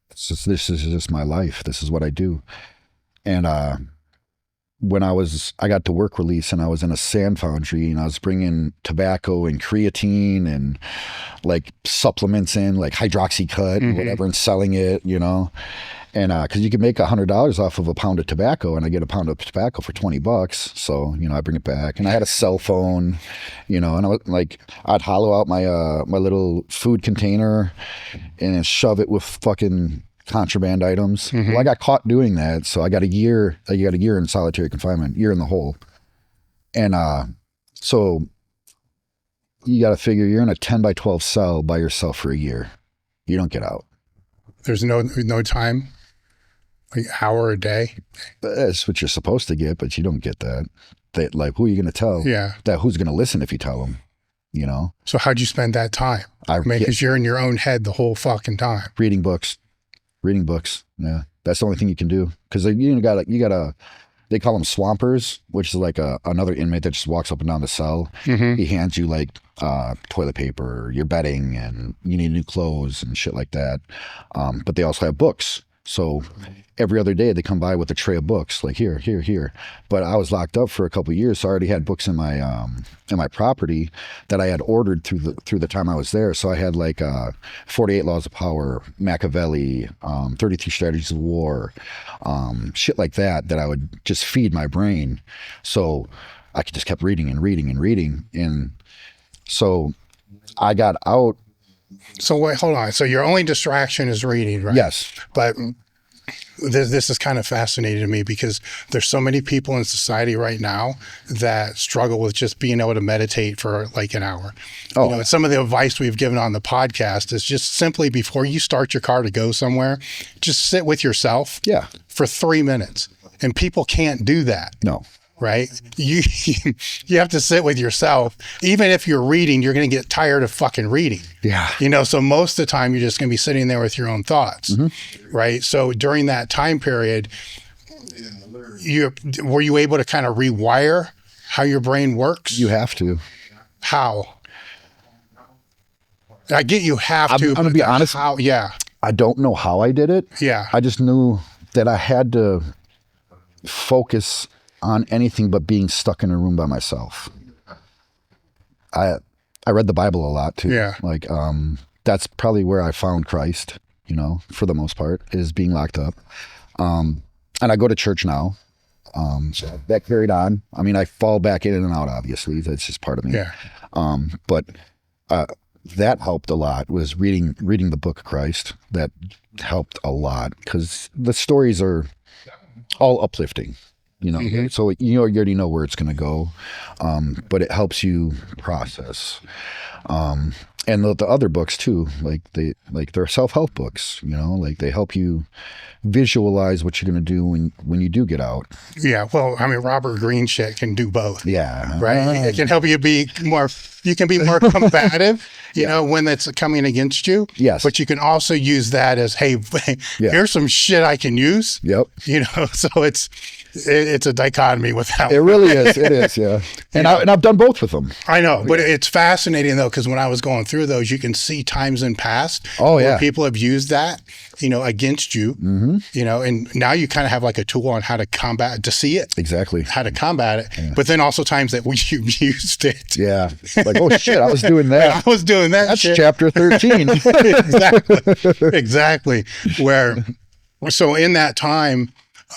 this is just my life. This is what I do. And when I got to work release, and I was in a sand foundry, and I was bringing tobacco and creatine and like supplements in, like hydroxycut and whatever, and selling it, and because you can make $100 off of a pound of tobacco, and I get a pound of tobacco for $20. So I bring it back, and I had a cell phone, and I was like, I'd hollow out my my little food container and then shove it with fucking contraband items. Well, I got caught doing that, so I got a year in solitary confinement, year in the hole. And so you got to figure, you're in a 10 by 12 cell by yourself for a year. You don't get out. There's no time, like hour a day. That's what you're supposed to get, but you don't get that. Like, who are you going to tell? That who's going to listen if you tell them? So how'd you spend that time? Because you're in your own head the whole fucking time. Reading books. Yeah, that's the only thing you can do, because you gotta they call them swampers, which is like another inmate that just walks up and down the cell. He hands you like toilet paper, your bedding, and you need new clothes and shit like that. But they also have books, so every other day they come by with a tray of books, like here. But I was locked up for a couple of years, so I already had books in my property that I had ordered through the time I was there. So I had like 48 Laws of Power, Machiavelli, 33 Strategies of War, shit like that I would just feed my brain. So I just kept reading. And so I got out. So wait, hold on. So your only distraction is reading, right? Yes. But this is kind of fascinating to me, because there's so many people in society right now that struggle with just being able to meditate for like an hour. Some of the advice we've given on the podcast is just simply, before you start your car to go somewhere, just sit with yourself for 3 minutes. And people can't do that. No. Right? You have to sit with yourself. Even if you're reading, you're going to get tired of fucking reading. Yeah. So most of the time you're just going to be sitting there with your own thoughts. Right? So during that time period, were you able to kind of rewire how your brain works? You have to. How? I get you have to. I'm going to be honest. How? Yeah. I don't know how I did it. Yeah. I just knew that I had to focus on anything but being stuck in a room by myself. I read the Bible a lot too. Yeah. Like, that's probably where I found Christ, for the most part, is being locked up. And I go to church now. So that carried on. I fall back in and out, obviously. That's just part of me. Yeah. But that helped a lot, was reading the book of Christ. That helped a lot, because the stories are all uplifting. you know, so you already know where it's going to go, but it helps you process. And the other books too, they're self-help books, you know, like they help you visualize what you're going to do when you do get out. Yeah. Well, I mean, Robert Greene shit can do both. Yeah. Right. It can help you be more, you can be more combative, you know, when that's coming against you. Yes. But you can also use that as, hey, here's some shit I can use. Yep. You know, so it's a dichotomy with that. It really is. It is. Yeah. And I've done both with them. I know, but it's fascinating though, because when I was going through those, you can see times in past where people have used that, you know, against you, you know, and now you kind of have like a tool on how to combat, to see it. Exactly. How to combat it. Yeah. But then also times that you used it. Yeah. Like, oh shit, I was doing that. I was doing that. That's shit. chapter 13. Exactly. So in that time,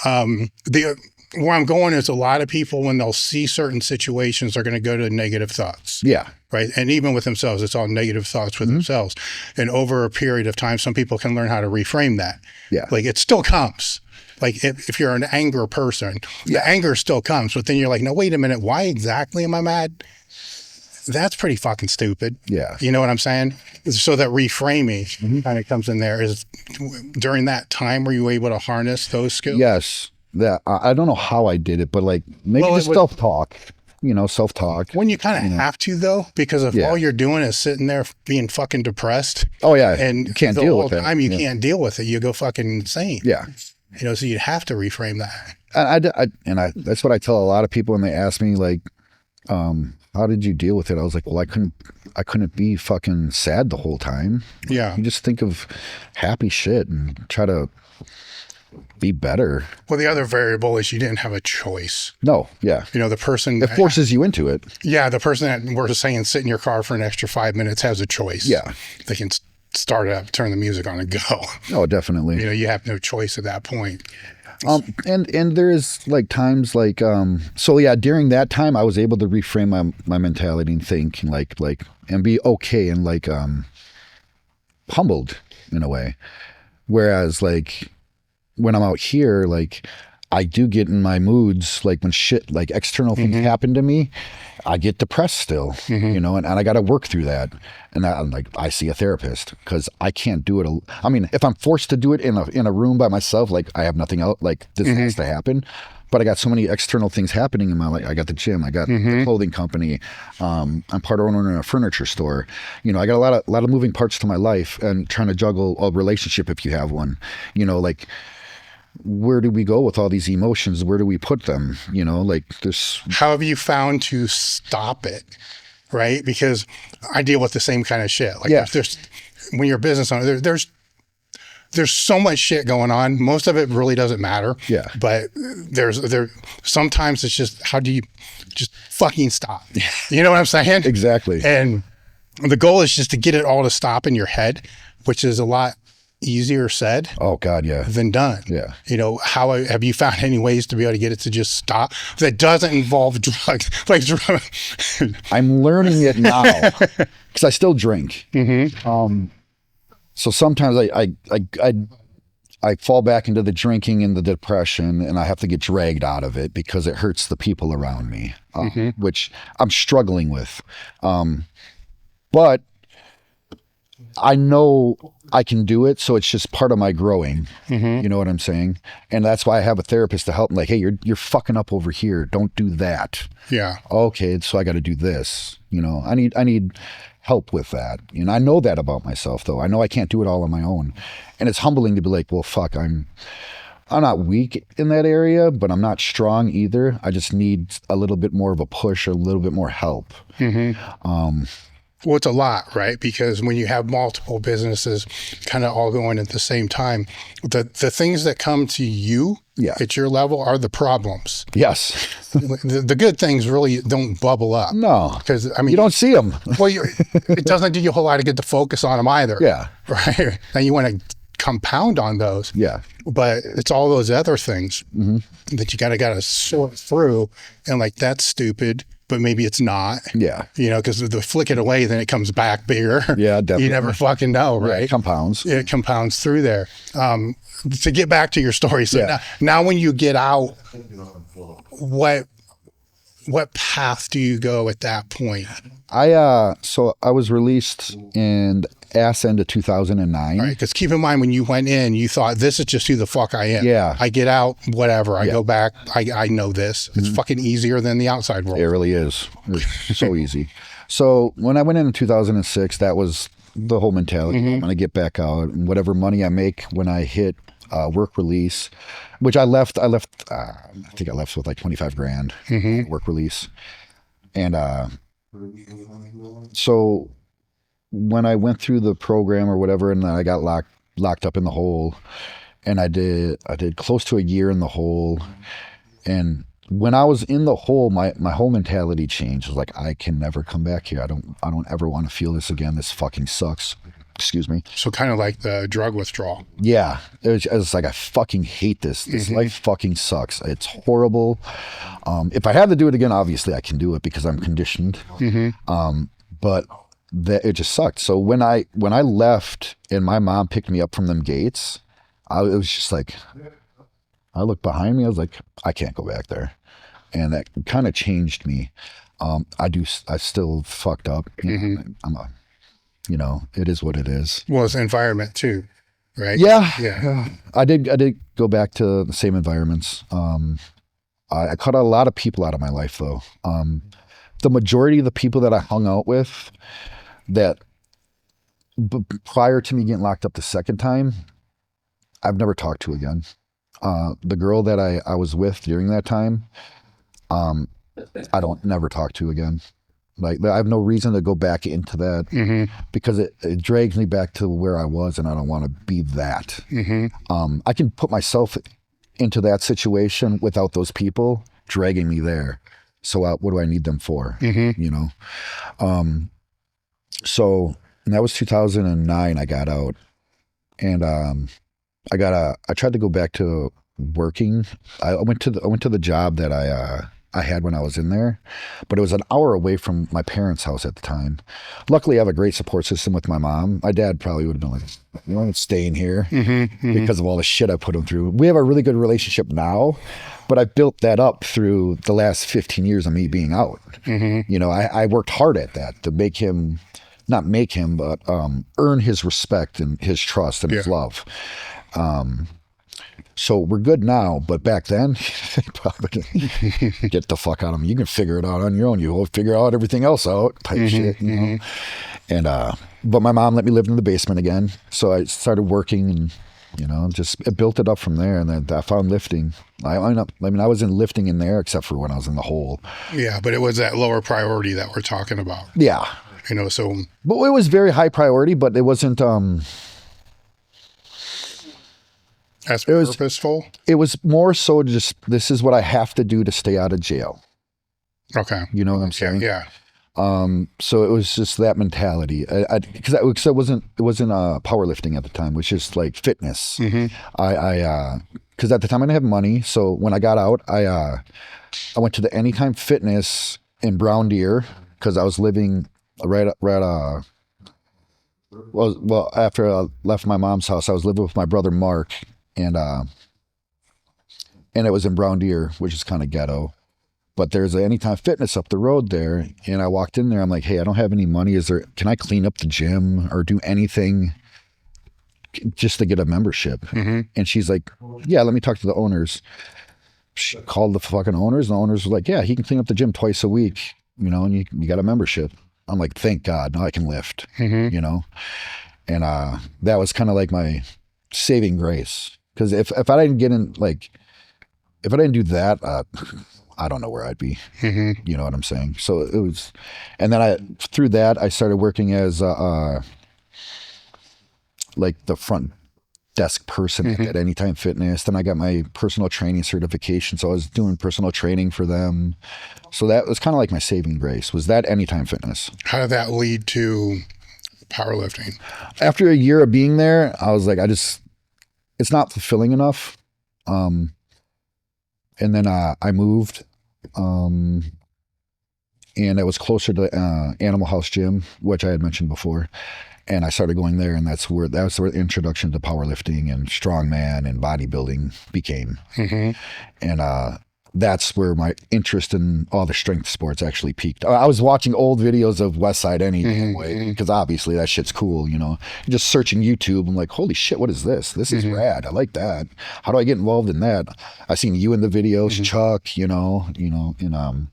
where I'm going is a lot of people, when they'll see certain situations, are going to go to negative thoughts. Yeah. Right. And even with themselves, it's all negative thoughts with themselves. And over a period of time, some people can learn how to reframe that. Yeah. Like it still comes. Like if you're an anger person, the anger still comes, but then you're like, no, wait a minute. Why exactly am I mad? That's pretty fucking stupid. Yeah. You know what I'm saying? So that reframing kind of comes in there. Is during that time, were you able to harness those skills? Yes. That I don't know how I did it, but like maybe just self-talk, you know, self-talk. When you kind of have to though, because if all you're doing is sitting there being fucking depressed. Oh yeah. And you can't deal with it. The whole time you can't deal with it. You go fucking insane. Yeah. You know, so you'd have to reframe that. And I that's what I tell a lot of people when they ask me like, how did you deal with it? I was like, well, I couldn't be fucking sad the whole time. Yeah. You just think of happy shit and try to be better. Well, the other variable is you didn't have a choice. No, yeah. You know, the person... It forces you into it. Yeah, the person that we're saying sit in your car for an extra 5 minutes has a choice. Yeah. They can start it up, turn the music on and go. Oh, definitely. You know, you have no choice at that point. And there is like times like, so yeah, during that time I was able to reframe my mentality and think like, and be okay and like, humbled in a way. Whereas like, when I'm out here, like I do get in my moods, like when shit, like external things happen to me, I get depressed still, you know, and I got to work through that. And I'm like, I see a therapist because I can't do it. I mean, if I'm forced to do it in a room by myself, like I have nothing else, like this has to happen. But I got so many external things happening in my life. I got the gym, I got the clothing company. I'm part owner in a furniture store. You know, I got a lot of moving parts to my life and trying to juggle a relationship if you have one, you know, like, where do we go with all these emotions? Where do we put them? You know, like this. How have you found to stop it? Right? Because I deal with the same kind of shit. Like there's when you're a business owner, there's so much shit going on. Most of it really doesn't matter. Yeah. But sometimes it's just, how do you just fucking stop? You know what I'm saying? Exactly. And the goal is just to get it all to stop in your head, which is a lot easier said than done. Yeah. You know, how have you found any ways to be able to get it to just stop that doesn't involve drugs? Like I'm learning it now because I still drink. So sometimes I fall back into the drinking and the depression, and I have to get dragged out of it because it hurts the people around me, which I'm struggling with. But I know I can do it, so it's just part of my growing. You know what I'm saying? And that's why I have a therapist to help me. Like, hey, you're fucking up over here. Don't do that. Yeah. Okay, so I got to do this. You know, I need help with that. And I know that about myself, though. I know I can't do it all on my own, and it's humbling to be like, well, fuck, I'm not weak in that area, but I'm not strong either. I just need a little bit more of a push, a little bit more help. Well, it's a lot, right? Because when you have multiple businesses kind of all going at the same time, the things that come to you at your level are the problems. Yes. The good things really don't bubble up. No. Because, I mean, you don't see them. Well, it doesn't do you a whole lot to get to focus on them either. Yeah. Right? Now you want to compound on those. Yeah. But it's all those other things that you gotta sort through, and like, that's stupid. but maybe it's not. Yeah. You know, because if they flick it away, then it comes back bigger. Yeah, definitely. You never fucking know, right? Yeah, it compounds. It compounds through there. To get back to your story, so now when you get out, what path do you go at that point? So I was released in end of 2009. Right, because keep in mind when you went in, you thought this is just who the fuck I am. Yeah. I get out, whatever. I go back. I know this. It's fucking easier than the outside world. It really is. It's so easy. So when I went in 2006, that was the whole mentality. I'm gonna get back out, and whatever money I make when I hit work release, which I left. I think I left with like 25 grand work release, and so when I went through the program or whatever, and then I got locked up in the hole, and I did close to a year in the hole, and when I was in the hole, my whole mentality changed. It was like, I can never come back here. I don't ever want to feel this again. This fucking sucks. Excuse me. So kind of like the drug withdrawal. Yeah. It was like, I fucking hate this. This life fucking sucks. It's horrible. If I had to do it again, obviously I can do it because I'm conditioned. But it just sucked. So when I left and my mom picked me up from them gates, it was just like, I looked behind me. I was like, I can't go back there. And that kind of changed me. I still fucked up. You know, it is what it is. Well, it's environment too, right? Yeah. I did go back to the same environments. I cut a lot of people out of my life though. The majority of the people that I hung out with that prior to me getting locked up the second time, I've never talked to again. The girl that I was with during that time, I don't never talk to again. Like, I have no reason to go back into that because it drags me back to where I was, and I don't want to be that. I can put myself into that situation without those people dragging me there. So what do I need them for? You know? So, and that was 2009 I got out, and I tried to go back to working. I went to the job that I had when I was in there, but it was an hour away from my parents' house at the time. Luckily, I have a great support system with my mom. My dad probably would have been like, you know, staying here because of all the shit I put him through. We have a really good relationship now, but I built that up through the last 15 years of me being out. You know, I worked hard at that to make him, not make him, but earn his respect and his trust and his love. So we're good now, but back then, probably get the fuck out of me. You can figure it out on your own. You'll figure out everything else out, type shit, you know. And but my mom let me live in the basement again, so I started working, and you know, just built it up from there. And then I found lifting. I was in lifting in there, except for when I was in the hole. Yeah, but it was that lower priority that we're talking about. Yeah, you know. So, but it was very high priority, but it wasn't. As purposeful? It was more so just, this is what I have to do to stay out of jail. Okay. You know what I'm saying? Yeah. So it was just that mentality. Because it wasn't powerlifting at the time, which is like fitness. Because at the time I didn't have money. So when I got out, I went to the Anytime Fitness in Brown Deer because I was living right well, after I left my mom's house, I was living with my brother Mark, and it was in Brown Deer, which is kind of ghetto. But there's an Anytime Fitness up the road there, and I walked in there. I'm like, hey, I don't have any money. Can I clean up the gym or do anything just to get a membership? And she's like, yeah, let me talk to the owners. She called the fucking owners, and the owners were like, yeah, he can clean up the gym twice a week, you know, and you got a membership. I'm like, thank God, now I can lift, you know? And that was kind of like my saving grace. Because if I didn't get in, like, if I didn't do that, I don't know where I'd be. You know what I'm saying? So it was, and then through that, I started working as like the front desk person at Anytime Fitness. Then I got my personal training certification. So I was doing personal training for them. So that was kind of like my saving grace, was that Anytime Fitness. How did that lead to powerlifting? After a year of being there, I was like, it's not fulfilling enough. And then I moved. and it was closer to Animal House Gym, which I had mentioned before. And I started going there, and that was where the introduction to powerlifting and strongman and bodybuilding became. And that's where my interest in all the strength sports actually peaked. I was watching old videos of West Side anyway, because obviously that shit's cool, you know. Just searching YouTube, I'm like, holy shit, what is this? This is rad. I like that. How do I get involved in that? I seen you in the videos, Chuck, you know, and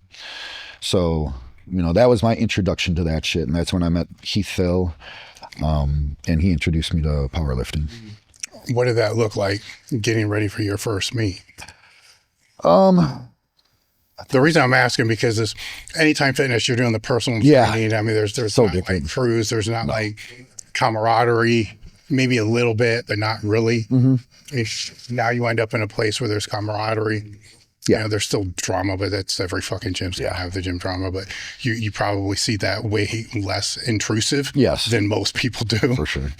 so, you know, that was my introduction to that shit, and that's when I met Heath Phil, and he introduced me to powerlifting. What did that look like, getting ready for your first meet? The reason I'm asking, because this Anytime Fitness, you're doing the personal training. I mean, there's so not different. like crews, there's not like camaraderie, maybe a little bit, but not really. If now you end up in a place where there's camaraderie, you know, there's still drama, but that's every fucking gym's gonna have the gym drama, but you probably see that way less intrusive than most people do. For sure.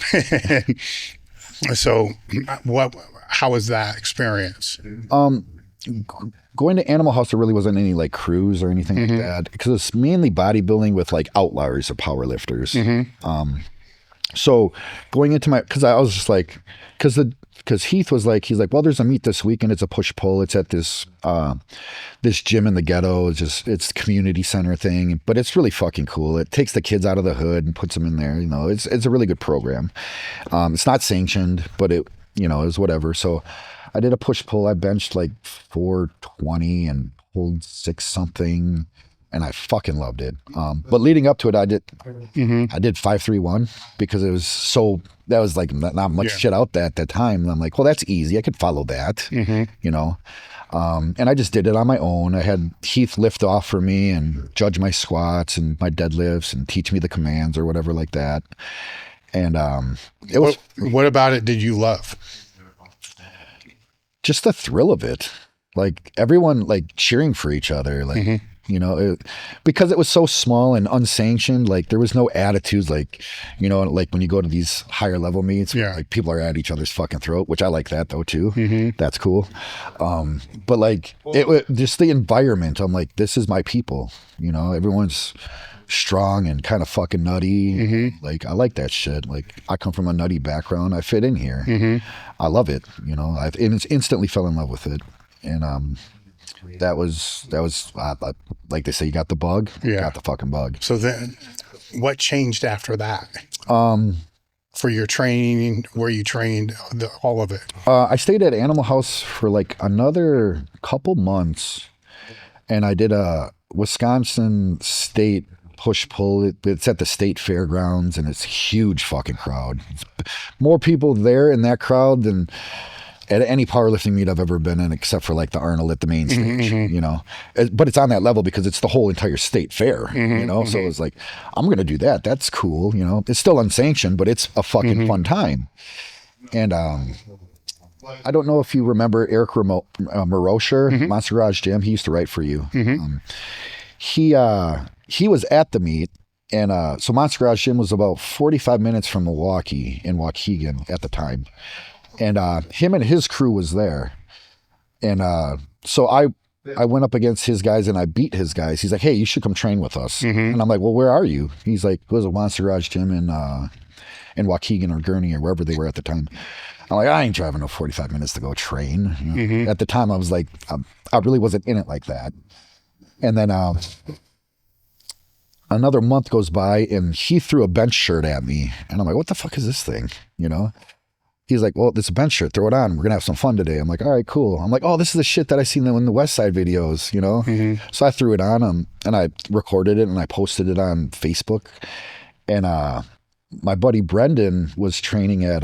So how was that experience? Going to Animal House, there really wasn't any like crews or anything like that, because it's mainly bodybuilding with like outliers of powerlifters. So going into because I was just like, because Heath was like, he's like, well, there's a meet this week and it's a push-pull. It's at this this gym in the ghetto. It's the community center thing, but it's really fucking cool. It takes the kids out of the hood and puts them in there. You know, it's a really good program. It's not sanctioned, but it was whatever. So I did a push-pull. I benched like 420 and pulled 6 something, and I fucking loved it. But leading up to it, I did 531 because it was that was like not much shit out there at that time. And I'm like, well, that's easy. I could follow that, you know? And I just did it on my own. I had Heath lift off for me and judge my squats and my deadlifts and teach me the commands or whatever like that. And it was. What about it did you love? Just the thrill of it. Like everyone like cheering for each other. Like, you know, because it was so small and unsanctioned, like there was no attitudes, like, you know, like when you go to these higher level meets, like people are at each other's fucking throat, which I like that though too. That's cool. But like just the environment, I'm like, this is my people, you know, everyone's strong and kind of fucking nutty. Like I like that shit. Like I come from a nutty background. I fit in here. I love it. You know, I instantly fell in love with it. And that was like they say, you got the bug. You got the fucking bug. So then what changed after that? For your training, where you trained, all of it? I stayed at Animal House for like another couple months, and I did a Wisconsin State push-pull. It's at the state fairgrounds, and it's a huge fucking crowd. It's more people there in that crowd than at any powerlifting meet I've ever been in, except for like the Arnold at the main stage, you know. But it's on that level because it's the whole entire state fair, you know. So it's like, I'm going to do that. That's cool, you know. It's still unsanctioned, but it's a fucking fun time. And I don't know if you remember Eric Marosher, Monster Garage Gym. He used to write for you. He was at the meet, and so Monster Garage Gym was about 45 minutes from Milwaukee in Waukegan at the time. And him and his crew was there. And so I went up against his guys and I beat his guys. He's like, hey, you should come train with us. And I'm like, well, where are you? He's like, it was a Monster Garage Gym in Waukegan or Gurney or wherever they were at the time. I'm like, I ain't driving no 45 minutes to go train. You know? At the time, I was like, I really wasn't in it like that. And then another month goes by and he threw a bench shirt at me. And I'm like, what the fuck is this thing? You know? He's like, well, this is a bench shirt. Throw it on. We're going to have some fun today. I'm like, all right, cool. I'm like, oh, this is the shit that I seen in the West Side videos, you know? So I threw it on and I recorded it and I posted it on Facebook. And my buddy Brendan was training at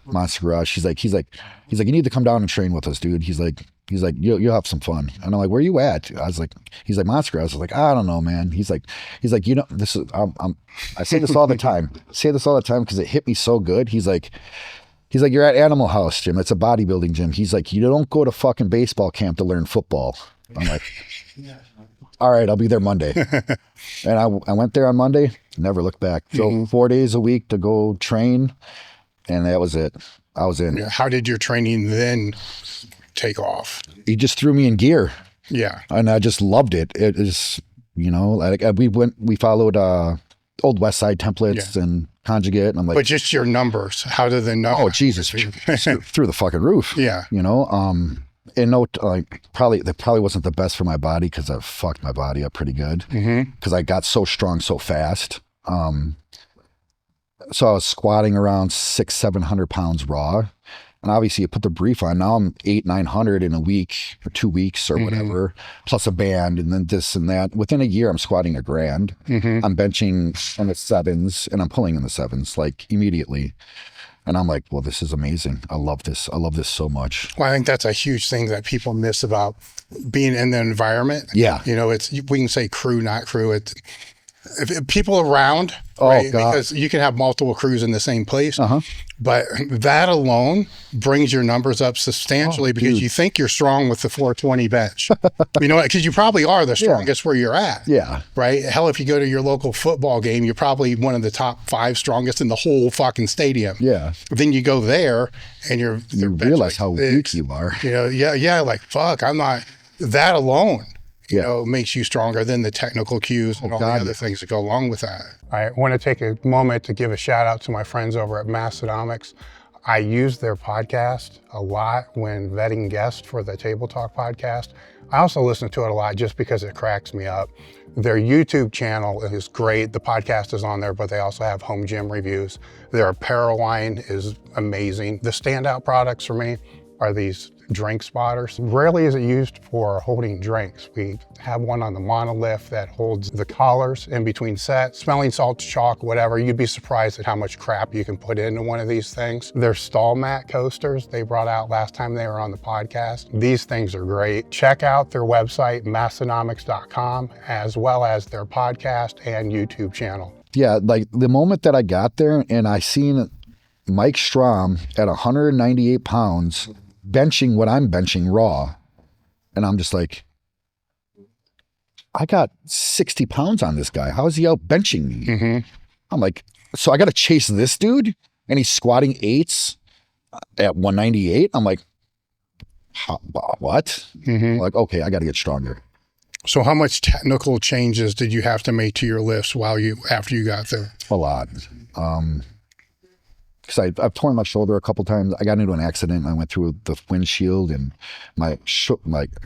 Monster Garage. He's like, you need to come down and train with us, dude. He's like, you'll have some fun. And I'm like, where are you at? He's like, Monster Garage. I was like, I don't know, man. He's like, you know, this is, I say this all the time. Because it hit me so good. He's like, you're at Animal House Gym. It's a bodybuilding gym. He's like, you don't go to fucking baseball camp to learn football. I'm like, all right, I'll be there Monday. And I went there on Monday, never looked back. So 4 days a week to go train. And that was it. I was in. How did your training then take off? He just threw me in gear. Yeah. And I just loved it. It is you know, like we followed old West Side templates and conjugate. And I'm like, but just your numbers, how did the numbers? oh Jesus, through the fucking roof. Yeah. You know, and no, like that probably wasn't the best for my body because I fucked my body up pretty good because I got so strong so fast. So I was squatting around 600-700 pounds raw. And obviously you put the brief on, now I'm 800-900 in a week or 2 weeks or whatever, plus a band and then this and that. Within a year, I'm squatting 1,000. I'm benching in the 7s and I'm pulling in the 7s like immediately. And I'm like, well, this is amazing. I love this. I love this so much. Well, I think that's a huge thing that people miss about being in the environment. Yeah. You know, we can say crew, not crew. If people around, oh, right? God. Because you can have multiple crews in the same place, but that alone brings your numbers up substantially because you think you're strong with the 420 bench. You know, because you probably are the strongest where you're at. Yeah. Right? Hell, if you go to your local football game, you're probably one of the top 5 strongest in the whole fucking stadium. Yeah. Then you go there and you realize how weak you are. You know, yeah, like, fuck, I'm not, that alone. You know, makes you stronger than the technical cues and all the other things that go along with that. I want to take a moment to give a shout out to my friends over at Mastonomics. I use their podcast a lot when vetting guests for the Table Talk podcast. I also listen to it a lot just because it cracks me up. Their YouTube channel is great. The podcast is on there, but they also have home gym reviews. Their apparel line is amazing. The standout products for me are these drink spotters. Rarely is it used for holding drinks. We have one on the monolift that holds the collars in between sets, smelling salts, chalk, whatever. You'd be surprised at how much crap you can put into one of these things. Their stall mat coasters they brought out last time they were on the podcast. These things are great. Check out their website, mastonomics.com, as well as their podcast and YouTube channel. Yeah, like the moment that I got there and I seen Mike Strom at 198 pounds benching what I'm benching raw. And I'm just like, I got 60 pounds on this guy. How is he out benching me? I'm like, so I got to chase this dude and he's squatting 8s at 198. I'm like, what? I'm like, okay, I got to get stronger. So how much technical changes did you have to make to your lifts after you got there? A lot. Because I've torn my shoulder a couple times. I got into an accident and I went through the windshield and I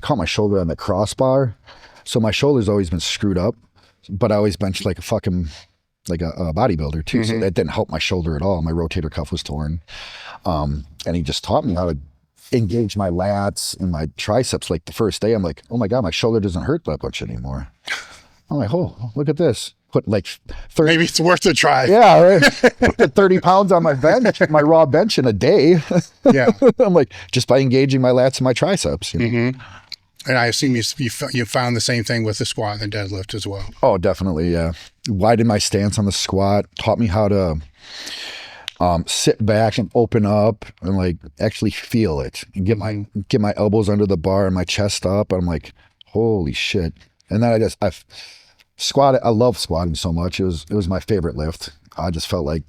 caught my shoulder on the crossbar. So my shoulder's always been screwed up, but I always benched like a bodybuilder too. So that didn't help my shoulder at all. My rotator cuff was torn. And he just taught me how to engage my lats and my triceps. Like the first day, I'm like, oh my God, my shoulder doesn't hurt that much anymore. I'm like, oh, look at this. Put like 30. Maybe it's worth a try. Yeah, right. Put 30 pounds on my bench, my raw bench in a day. Yeah. I'm like, just by engaging my lats and my triceps. You know? And I assume you found the same thing with the squat and the deadlift as well. Oh, definitely, yeah. Widened my stance on the squat, taught me how to sit back and open up and like actually feel it and get my elbows under the bar and my chest up. I'm like, holy shit. And then I've squatted. I love squatting so much. It was my favorite lift. I just felt like,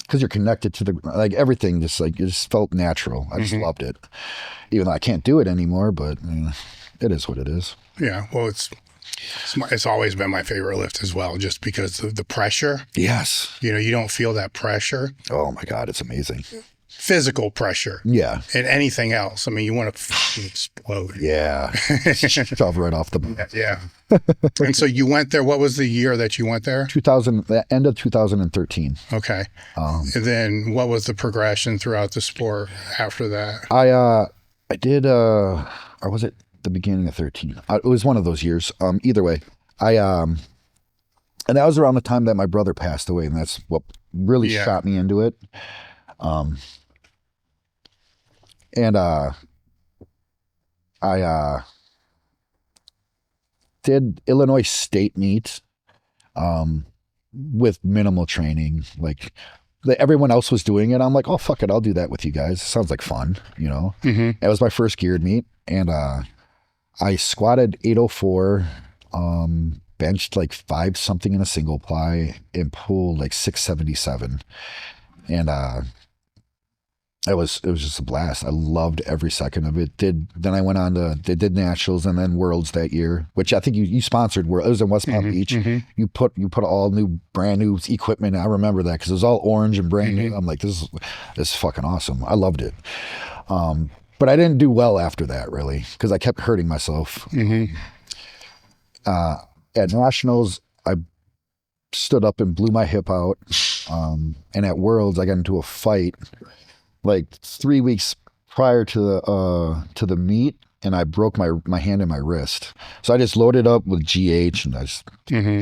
because you're connected to like everything, just like it just felt natural. I just loved it, even though I can't do it anymore. But it is what it is. Yeah, well, it's always been my favorite lift as well, just because of the pressure. Yes. You know, you don't feel that pressure. Oh my God, it's amazing. Physical pressure. Yeah. And anything else. I mean, you want to fucking explode. Yeah. Fell right off the bat. Yeah. And so you went there. What was the year that you went there? The end of 2013. Okay. And then what was the progression throughout the sport after that? I did, or was it the beginning of 13? It was one of those years. Either way, and that was around the time that my brother passed away, and that's what really shot me into it. And I did Illinois State meet with minimal training. Like everyone else was doing it. I'm like, oh, fuck it. I'll do that with you guys. Sounds like fun, you know? It was my first geared meet. And I squatted 804, benched like 5 something in a single ply, and pulled like 677. And it was just a blast. I loved every second of it. Then I went on to, they did nationals and then worlds that year, which I think you sponsored. Where it was in West Palm Beach. You put all new, brand new equipment. I remember that because it was all orange and brand new. I'm like, this is fucking awesome. I loved it. But I didn't do well after that, really, because I kept hurting myself. At nationals, I stood up and blew my hip out. And at worlds, I got into a fight like 3 weeks prior to the meet, and I broke my hand and my wrist. So I just loaded up with GH and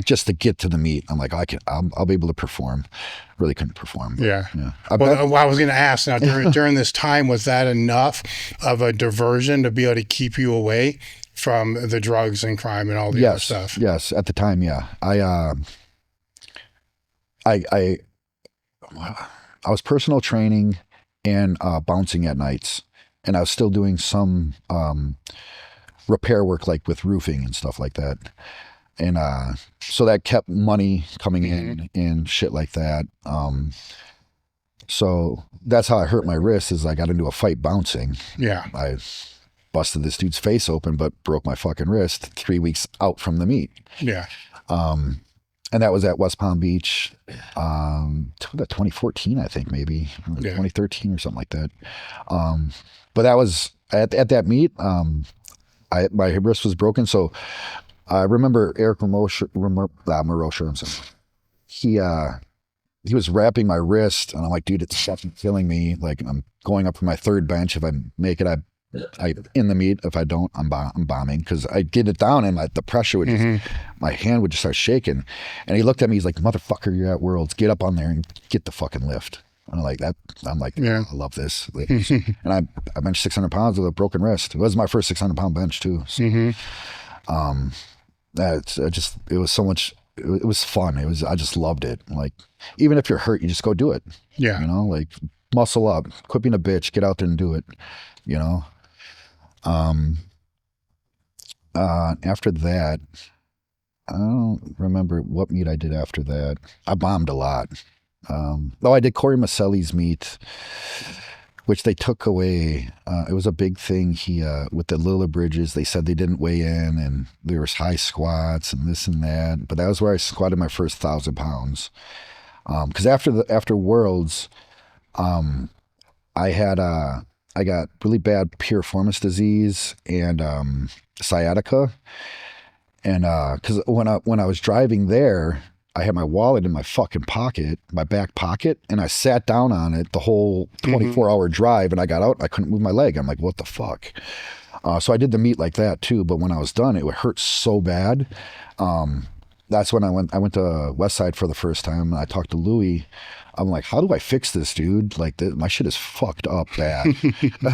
just to get to the meet. I'm like, I'll be able to perform. Really couldn't perform. Yeah. Well, I was going to ask now, during this time, was that enough of a diversion to be able to keep you away from the drugs and crime and all the other stuff? Yes. At the time, yeah. I was personal training and bouncing at nights, and I was still doing some repair work, like with roofing and stuff like that. And so that kept money coming in and shit like that. So that's how I hurt my wrist, is I got into a fight bouncing. Yeah. I busted this dude's face open, but broke my fucking wrist 3 weeks out from the meet. Yeah. And that was at West Palm Beach, 2014, I think, maybe 2013 or something like that. But that was at that meet. My wrist was broken, so I remember Eric Marosha. He was wrapping my wrist, and I'm like, dude, it's fucking killing me. Like, I'm going up for my third bench. If I make it, I in the meet. If I don't, I'm bombing, because I get it down and the pressure would just, my hand would just start shaking. And he looked at me, he's like, motherfucker, you're at Worlds, get up on there and get the fucking lift. And I'm like, I love this. And I benched 600 pounds with a broken wrist. It was my first 600 pound bench too. So, it was so much, it was fun. I just loved it. Like, even if you're hurt, you just go do it. Yeah. You know, like, muscle up, quit being a bitch, get out there and do it, you know? After that, I don't remember what meet I did after that. I bombed a lot. I did Corey Maselli's meet, which they took away. It was a big thing. He, with the Lilla Bridges, they said they didn't weigh in, and there was high squats and this and that. But that was where I squatted my first 1,000 pounds. Cause after Worlds, I got really bad piriformis disease and, sciatica. And, cause when I was driving there, I had my wallet in my fucking pocket, my back pocket, and I sat down on it the whole 24-hour drive, and I got out, I couldn't move my leg. I'm like, what the fuck? So I did the meet like that too, but when I was done, it would hurt so bad. That's when I went to Westside for the first time, and I talked to Louie. I'm like, how do I fix this, dude? Like, my shit is fucked up bad.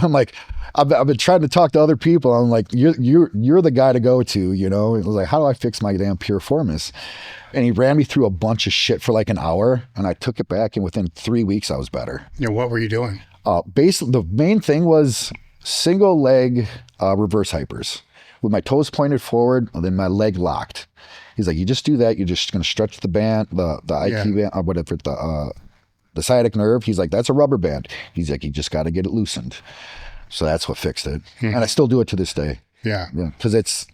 I'm like, I've been trying to talk to other people. I'm like, you're the guy to go to, you know? It was like, how do I fix my damn piriformis? And he ran me through a bunch of shit for like an hour, and I took it back, and within 3 weeks I was better. Yeah, what were you doing? Basically, the main thing was single leg reverse hypers with my toes pointed forward and then my leg locked. He's like, you just do that. You're just going to stretch the band, the IQ band, or whatever, the sciatic nerve. He's like, that's a rubber band. He's like, you just got to get it loosened. So that's what fixed it. And I still do it to this day. Yeah. Because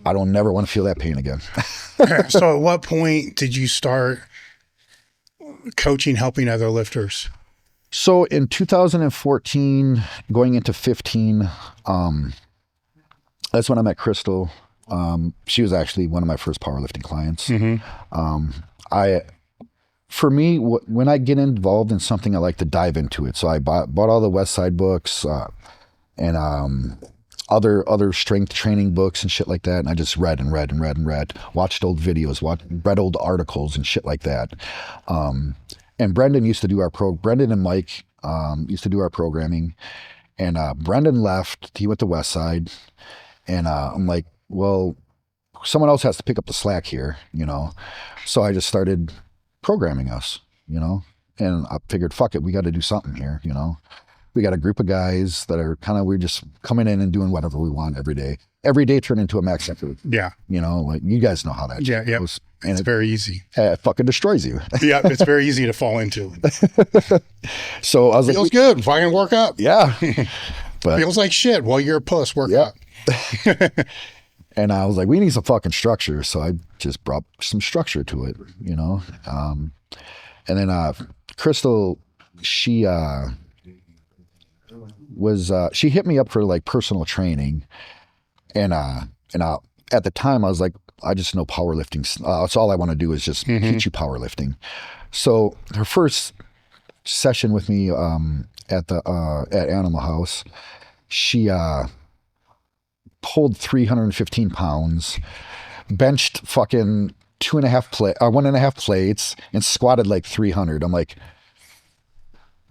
I don't never want to feel that pain again. So at what point did you start coaching, helping other lifters? So in 2014, going into 15, that's when I met Crystal. She was actually one of my first powerlifting clients. For me, when I get involved in something, I like to dive into it. So I bought all the Westside books and other strength training books and shit like that. And I just read, watched old videos, read old articles and shit like that. And Brendan used to do Brendan and Mike used to do our programming. And Brendan left. He went to Westside. And I'm like, well, someone else has to pick up the slack here, you know? So I just started programming us, you know? And I figured, fuck it, we got to do something here, you know? We got a group of guys that are we're just coming in and doing whatever we want every day. Every day turned into a max effort. Yeah. You know, like you guys know how that goes. And it's very easy. It fucking destroys you. Yeah, it's very easy to fall into. So I was feels good. Fucking work up. Yeah. But feels like shit. Well, you're a puss. Work up. And I was like, we need some fucking structure. So I just brought some structure to it, you know? And then Crystal, she she hit me up for like personal training. And at the time I was like, I just know powerlifting. That's all I want to do is just teach you powerlifting. So her first session with me at Animal House, she pulled 315 pounds, benched fucking 1.5 plates, and squatted like 300. I'm like,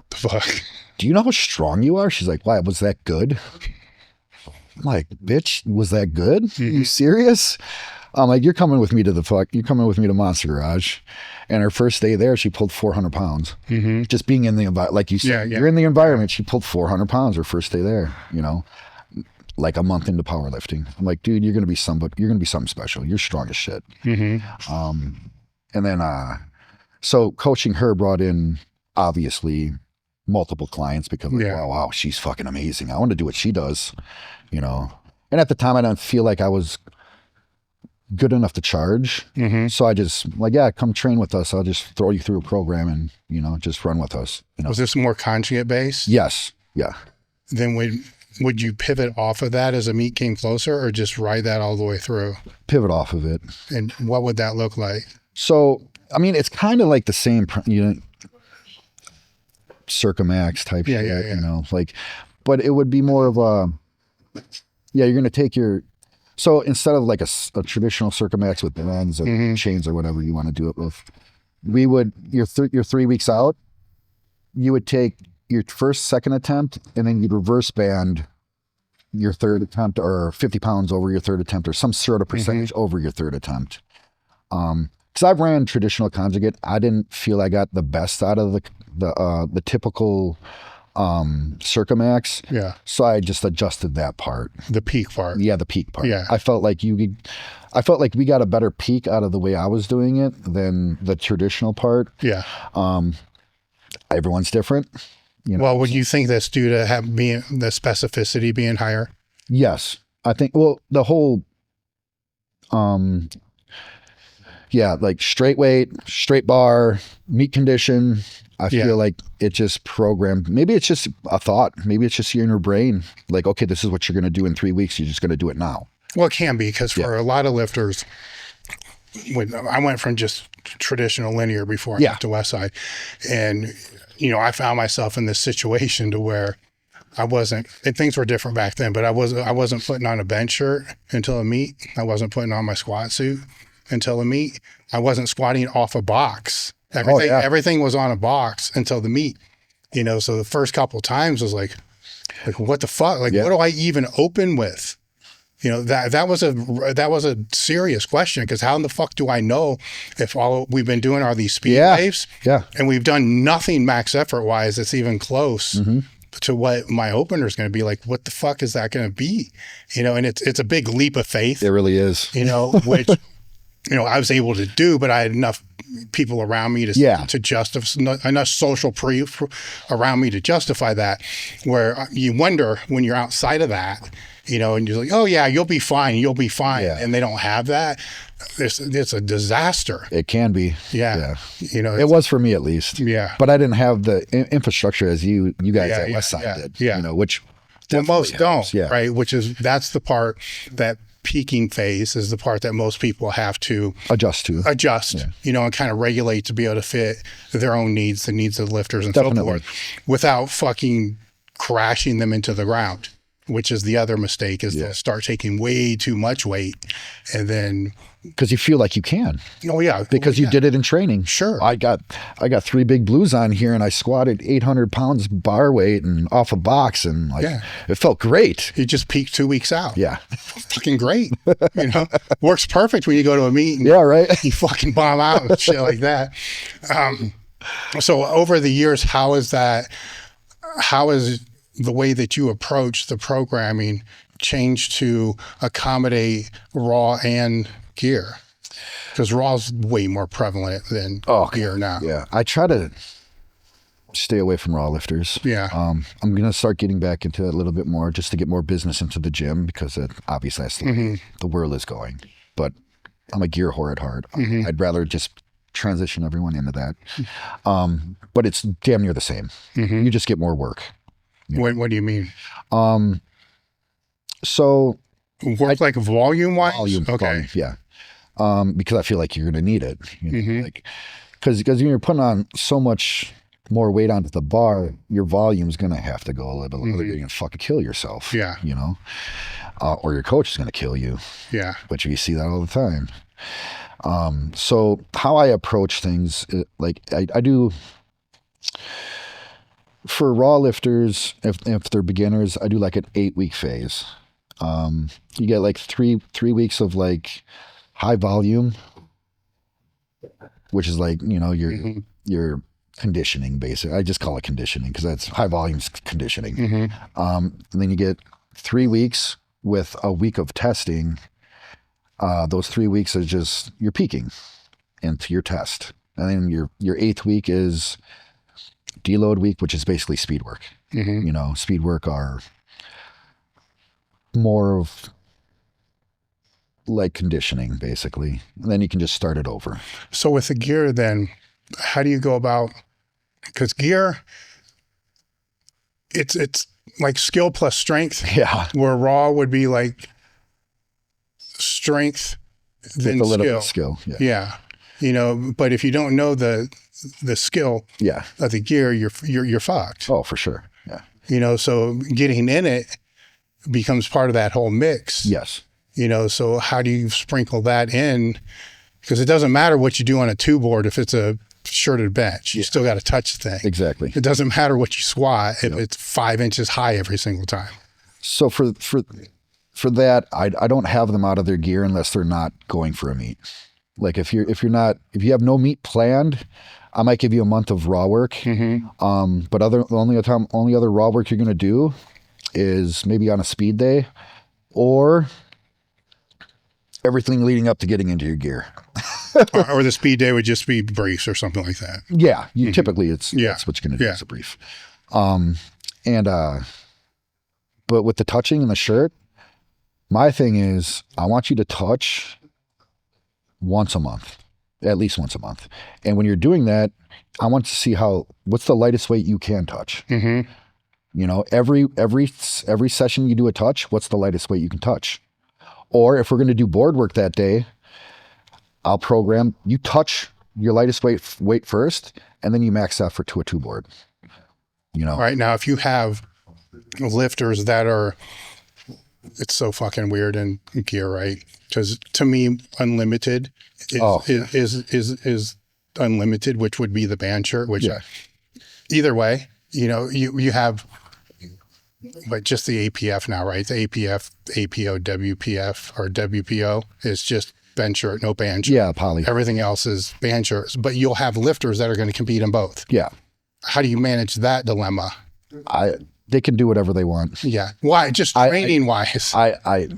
the fuck? Do you know how strong you are? She's like, why? Was that good? I'm like, bitch, was that good? Are you serious? I'm like, you're coming with me to Monster Garage. And her first day there, she pulled 400 pounds. Just being in the environment, like you said, you're in the environment. She pulled 400 pounds her first day there, you know, like a month into powerlifting. I'm like, dude, you're going to be something special. You're strong as shit. And then, so coaching her brought in obviously multiple clients because like, wow, she's fucking amazing. I want to do what she does, you know? And at the time I didn't feel like I was good enough to charge. So I just like, come train with us. I'll just throw you through a program and, you know, just run with us. You know? Was this more conjugate based? Yes. Yeah. Then would you pivot off of that as a meet came closer or just ride that all the way through? Pivot off of it. And what would that look like? So, I mean, it's kind of like the same, you know, Circumax type shit, you know, like, but it would be more of you're going to take so instead of like a traditional Circumax with bands or chains or whatever you want to do it with, we would, your 3 weeks out, you would take your second attempt, and then you'd reverse band your third attempt, or 50 pounds over your third attempt, or some sort of percentage over your third attempt. Because I've ran traditional conjugate, I didn't feel I got the best out of the typical Circumax. Yeah. So I just adjusted that part. The peak part. Yeah, the peak part. Yeah. I felt like we got a better peak out of the way I was doing it than the traditional part. Yeah. Everyone's different. You know? Well, would you think that's due to the specificity being higher? Yes. I think, well, the whole, like straight weight, straight bar, meat condition. I feel like it just programmed. Maybe it's just a thought. Maybe it's just in your brain. Like, okay, this is what you're going to do in 3 weeks. You're just going to do it now. Well, it can be, because for a lot of lifters, when I went from just traditional linear before I got to Westside, and you know, I found myself in this situation to where things were different back then, but I wasn't putting on a bench shirt until a meet. I wasn't putting on my squat suit until a meet. I wasn't squatting off a box. Everything was on a box until the meet, you know? So the first couple of times was like, what the fuck? Like, what do I even open with? You know, that was a serious question, because how in the fuck do I know if all we've been doing are these speed waves? Yeah. And we've done nothing max effort wise that's even close to what my opener is going to be. Like, what the fuck is that going to be? You know, and it's a big leap of faith. It really is. You know, which, you know, I was able to do, but I had enough people around me to justify, enough social proof around me to justify that, where you wonder when you're outside of that, you know, and you're like, oh yeah, you'll be fine. Yeah. And they don't have that. It's a disaster. It can be. Yeah. You know, it was for me at least. Yeah. But I didn't have the infrastructure as you guys at Westside did. Yeah. You know, which most don't. Yeah. Right. That's the part that peaking phase is the part that most people have to adjust, you know, and kind of regulate to be able to fit their own needs, the needs of the lifters and so forth, without fucking crashing them into the ground, which is the other mistake, is to start taking way too much weight. And then, because you feel like you can. Oh yeah. Because you did it in training. Sure. I got 3 big blues on here, and I squatted 800 pounds bar weight and off a box, and it felt great. You just peaked 2 weeks out. Yeah. Fucking great. You know, works perfect when you go to a meet and you fucking bomb out and shit like that. So over the years, how has the way that you approach the programming changed to accommodate raw and gear? Because raw is way more prevalent than gear now. Yeah, I try to stay away from raw lifters. Yeah. I'm going to start getting back into it a little bit more just to get more business into the gym, because obviously that's the way the world is going. But I'm a gear whore at heart. I'd rather just transition everyone into that. But it's damn near the same. You just get more work. What do you mean? So work like volume wise? Volume, yeah. Because I feel like you're going to need it. Because when you're putting on so much more weight onto the bar, your volume's going to have to go a little bit. You're going to fucking kill yourself. Yeah. You know, or your coach is going to kill you. Yeah. But you see that all the time. So how I approach things, like I do for raw lifters, if they're beginners, I do like an 8-week phase. You get like three weeks of like high volume, which is like, you know, your conditioning basically. I just call it conditioning because that's high volume conditioning. And then you get 3 weeks with a week of testing. Those 3 weeks is just you're peaking into your test. And then your 8th week is deload week, which is basically speed work. You know, speed work are more of like conditioning basically. And then you can just start it over. So with the gear then, how do you go about, because gear, it's like skill plus strength. Yeah. Where raw would be like strength then a little skill. Bit skill. Yeah. Yeah. You know, but if you don't know the skill of the gear, you're fucked. Oh, for sure. Yeah. You know, so getting in it becomes part of that whole mix. Yes. You know, so how do you sprinkle that in? Because it doesn't matter what you do on a two board if it's a shirted bench. You still got to touch the thing. Exactly. It doesn't matter what you squat if it's 5 inches high every single time. So for that, I don't have them out of their gear unless they're not going for a meet. Like if you have no meet planned, I might give you a month of raw work. But the only other raw work you're going to do is maybe on a speed day or everything leading up to getting into your gear. Or the speed day would just be briefs or something like that. Yeah. Typically that's what you're going to do is a brief. But with the touching and the shirt, my thing is I want you to touch once a month, at least once a month. And when you're doing that, I want to see what's the lightest weight you can touch. You know, every session you do a touch, what's the lightest weight you can touch? Or if we're going to do board work that day, I'll program you touch your lightest weight first, and then you max out to a 2 board. You know, right now, if you have lifters that are, it's so fucking weird in gear, right? Because to me, unlimited is unlimited, which would be the band shirt. Which either way, you know, you have. But just the APF now, right? The APF, APO, WPF, or WPO is just band shirt, no band shirt. Yeah, poly. Everything else is band shirts, but you'll have lifters that are going to compete in both. Yeah. How do you manage that dilemma? They can do whatever they want. Yeah. Why? Just training wise. I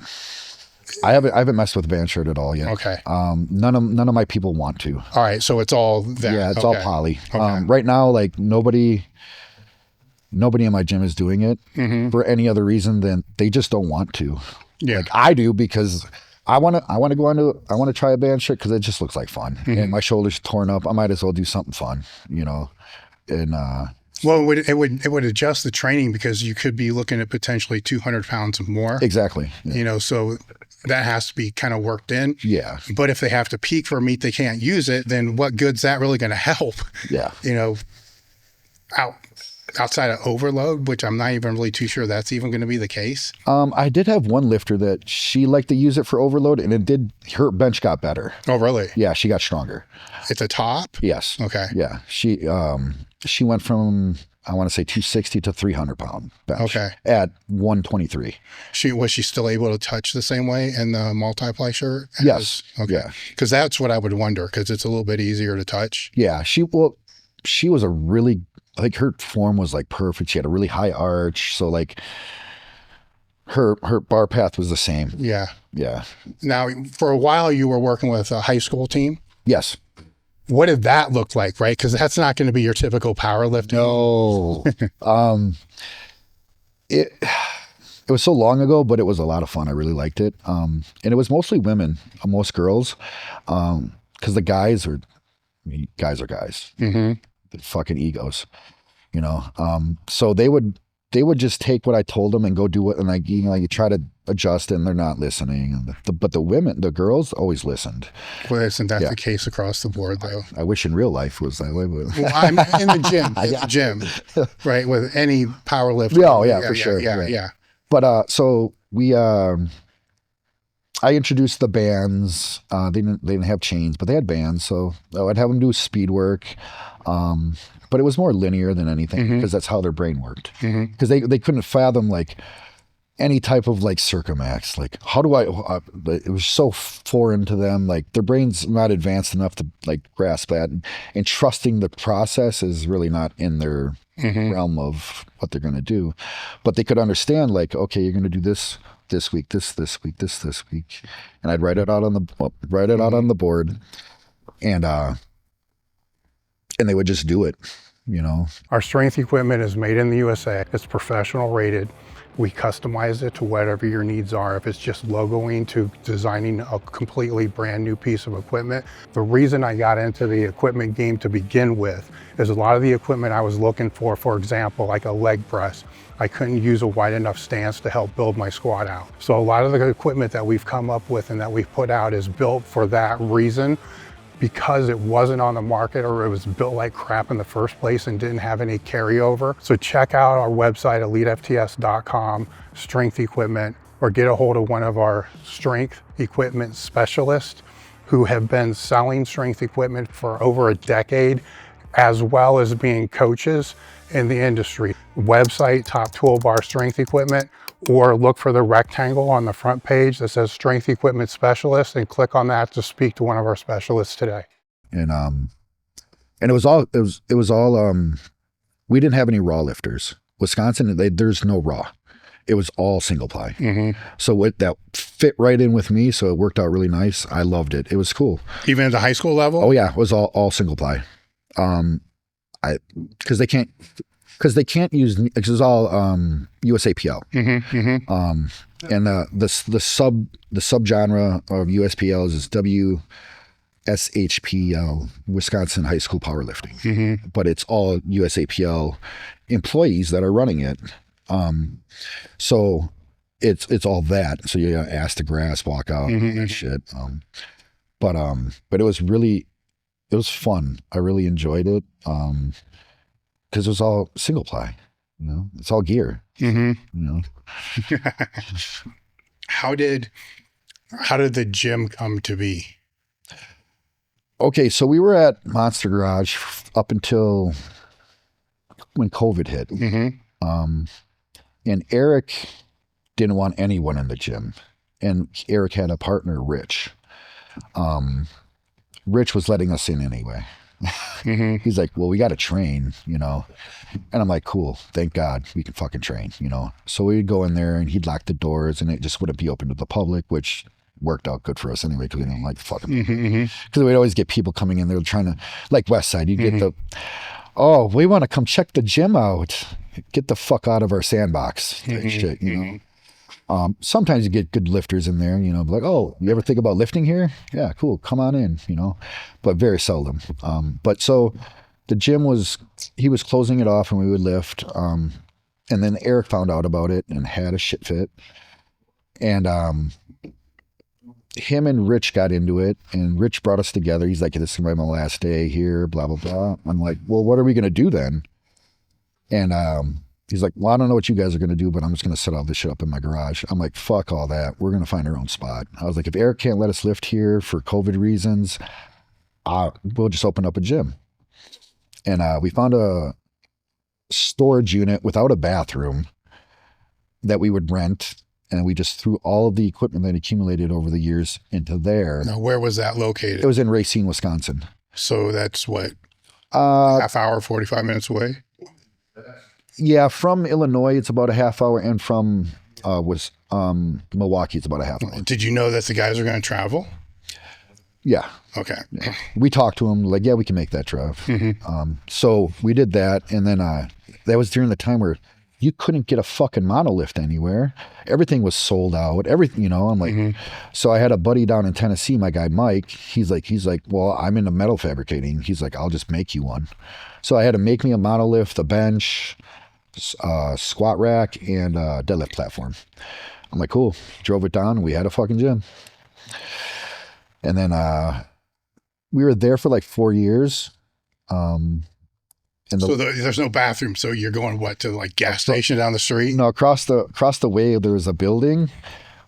haven't messed with band shirt at all yet. Okay. None of my people want to. All right. So it's all that. Yeah, it's all poly. Okay. Right now, like nobody in my gym is doing it for any other reason than they just don't want to. Yeah. Like I do because I want to try a band shirt because it just looks like fun. And my shoulder's torn up. I might as well do something fun, you know. And well, it would adjust the training because you could be looking at potentially 200 pounds more. Exactly. Yeah. You know, so that has to be kind of worked in. Yeah. But if they have to peak for a meet, they can't use it. Then what good's that really going to help? Yeah. You know, outside of overload, which I'm not even really too sure that's even going to be the case. I did have one lifter that she liked to use it for overload, and her bench got better. Oh, really? Yeah, she got stronger. At the top? Yes. Okay. Yeah, she went from, I want to say 260 to 300 pound bench. Okay. At 123. Was she still able to touch the same way in the multiply shirt? Yes. Okay. Yeah. Because that's what I would wonder, because it's a little bit easier to touch. Yeah. She was a really I think her form was like perfect. She had a really high arch. So like her bar path was the same. Yeah. Yeah. Now, for a while, you were working with a high school team. Yes. What did that look like, right? Because that's not going to be your typical powerlifting. No. It was so long ago, but it was a lot of fun. I really liked it. And it was mostly women, most girls, because the guys are guys. Mm-hmm. The fucking egos, you know. So they would just take what I told them and go do it, and like, you know, you try to adjust, and they're not listening. But the girls always listened. Well, isn't that the case across the board, though? I wish in real life was that way. But well, I'm in the gym, right? With any powerlifting. Oh yeah, for sure. Yeah. But so we, I introduced the bands. They didn't have chains, but they had bands. So I'd have them do speed work. But it was more linear than anything, because that's how their brain worked. Because they couldn't fathom like any type of like circumax. Like, how do I? It was so foreign to them. Like, their brain's not advanced enough to like grasp that, and trusting the process is really not in their realm of what they're going to do. But they could understand, like, okay, you're going to do this week, this week, this week, and I'd write it out on the board, and they would just do it, you know. Our strength equipment is made in the USA. It's professional rated. We customize it to whatever your needs are. If it's just logoing to designing a completely brand new piece of equipment. The reason I got into the equipment game to begin with is a lot of the equipment I was looking for example, like a leg press, I couldn't use a wide enough stance to help build my squat out. So a lot of the equipment that we've come up with and that we've put out is built for that reason, because it wasn't on the market, or it was built like crap in the first place and didn't have any carryover. So check out our website, elitefts.com, strength equipment, or get a hold of one of our strength equipment specialists who have been selling strength equipment for over a decade, as well as being coaches in the industry. Website, Top Toolbar Strength Equipment, or look for the rectangle on the front page that says Strength Equipment Specialist and click on that to speak to one of our specialists today. And it was all we didn't have any raw lifters. Wisconsin, there's no raw. It was all single ply. So that fit right in with me, so it worked out really nice. I loved it. It was cool. Even at the high school level? Oh yeah, it was all single ply. Because they can't use, because it's all USAPL. And the subgenre of USPLs is WSHPL, Wisconsin High School Powerlifting. But it's all USAPL employees that are running it. So it's all that. So you ask to grass, walk out, that shit. But it was fun. I really enjoyed it. Because it was all single ply, you know, it's all gear, you know. How did the gym come to be? Okay, so we were at Monster Garage up until when COVID hit. And Eric didn't want anyone in the gym. And Eric had a partner, Rich. Rich was letting us in anyway. He's like, well, we got to train, you know. And I'm like, cool, thank God we can fucking train, you know. So we'd go in there and he'd lock the doors and it just wouldn't be open to the public, which worked out good for us anyway, because we didn't like fucking, because we'd always get people coming in there trying to, like West Side, you get oh, we want to come check the gym out, get the fuck out of our sandbox, shit, you know. Sometimes you get good lifters in there, you know, like, oh, you ever think about lifting here? Yeah, cool, come on in, you know, but very seldom. But so the gym he was closing it off and we would lift. And then Eric found out about it and had a shit fit. And him and Rich got into it, and Rich brought us together. He's like, this is my last day here, blah, blah, blah. I'm like, well, what are we going to do then? And he's like, well, I don't know what you guys are going to do, but I'm just going to set all this shit up in my garage. I'm like, fuck all that. We're going to find our own spot. I was like, if Eric can't let us lift here for COVID reasons, we'll just open up a gym. And we found a storage unit without a bathroom that we would rent. And we just threw all of the equipment that accumulated over the years into there. Now, where was that located? It was in Racine, Wisconsin. So that's what, half hour, 45 minutes away? Yeah, from Illinois, it's about a half hour, and from Milwaukee, it's about a half hour. Did you know that the guys are going to travel? Yeah. Okay. Yeah. We talked to them, like, yeah, we can make that drive. So we did that, and then that was during the time where you couldn't get a fucking monolift anywhere. Everything was sold out. Everything, I'm like, so I had a buddy down in Tennessee, my guy Mike. He's like, well, I'm into metal fabricating. He's like, I'll just make you one. So I had to make me a monolift, a bench, squat rack, and a deadlift platform. I'm like, cool. Drove it down, and we had a fucking gym. And then we were there for like 4 years. So there's no bathroom. So you're going to like gas station down the street? No, across the way there was a building,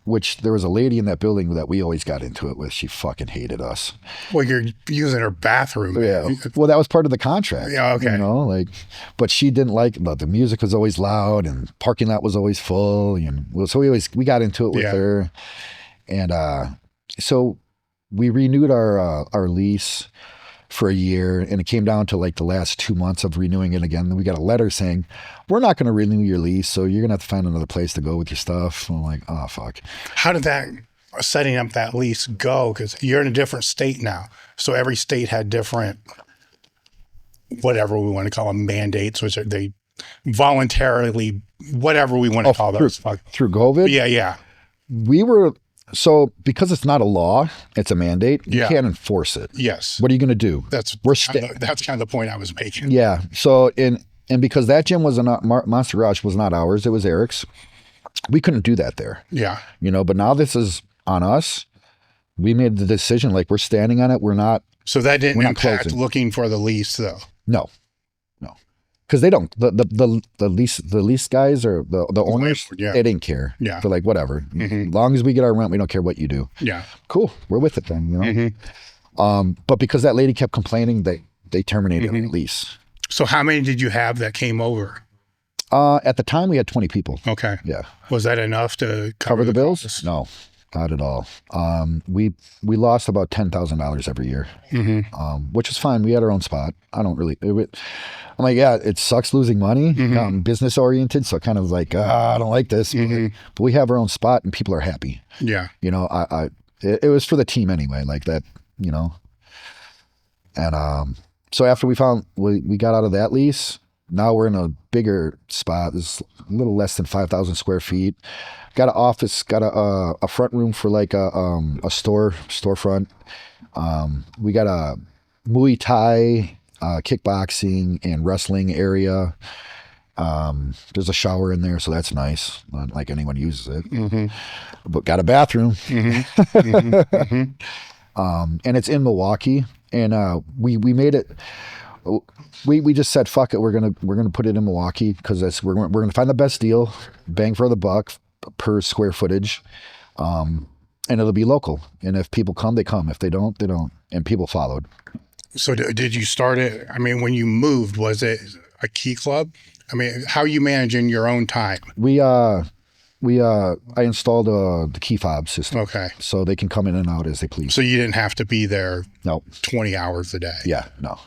which there was a lady in that building that we always got into it with. She fucking hated us. Well, you're using her bathroom. Yeah. Well, that was part of the contract. Yeah. Okay. But she didn't like the music was always loud and parking lot was always full. So we got into it with her, and so we renewed our lease for a year, and it came down to like the last 2 months of renewing it again. Then we got a letter saying, we're not going to renew your lease, so you're going to have to find another place to go with your stuff. I'm like, oh, fuck. How did that setting up that lease go? Because you're in a different state now. So every state had different, whatever we want to call them, mandates, which are they voluntarily, whatever we want to call those. Through COVID? Yeah. So because it's not a law, it's a mandate. You can't enforce it. Yes. What are you going to do? That's kind of the point I was making. Yeah. So and because that gym was Monster Garage was not ours, it was Eric's. We couldn't do that there. Yeah. But now this is on us. We made the decision, like, we're standing on it. We're not. So that didn't impact closing. Looking for the lease, though. No. Because they don't, the lease guys or the owners, they didn't care. Yeah. They're like, whatever. As long as we get our rent, we don't care what you do. Yeah. Cool. We're with it then, But because that lady kept complaining, they terminated the lease. So how many did you have that came over? At the time, we had 20 people. Okay. Yeah. Was that enough to cover the bills? costs? No, not at all. We lost about $10,000 every year, which is fine. We had our own spot. I don't really. I'm like, yeah, it sucks losing money. I'm business oriented, so kind of like, I don't like this. But we have our own spot, and people are happy. Yeah. It was for the team anyway, like that. And so after we got out of that lease, now we're in a bigger spot. It's a little less than 5,000 square feet. Got an office, got a front room for like a storefront. We got a Muay Thai, kickboxing and wrestling area. There's a shower in there, so that's nice. Not like anyone uses it, but got a bathroom. And it's in Milwaukee, and we made it. We just said, fuck it, we're gonna put it in Milwaukee because we're gonna find the best deal, bang for the buck per square footage, and it'll be local. And if people come, they come. If they don't, they don't. And people followed. So did you start it? I mean, when you moved, was it a key club? I mean, how are you managing your own time? I installed the key fob system. Okay. So they can come in and out as they please. So you didn't have to be there. No. 20 hours a day. Yeah. No.